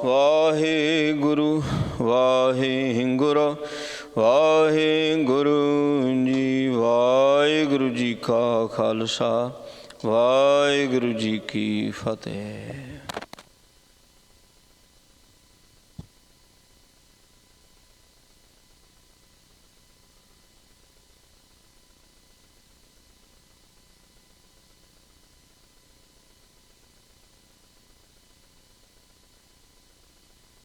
[SPEAKER 2] ਵਾਹਿਗੁਰੂ ਵਾਹਿਗੁਰੂ ਵਾਹਿਗੁਰੂ ਜੀ। ਵਾਹਿਗੁਰੂ ਜੀ ਕਾ ਖਾਲਸਾ ਵਾਹਿਗੁਰੂ ਜੀ ਕੀ ਫਤਿਹ।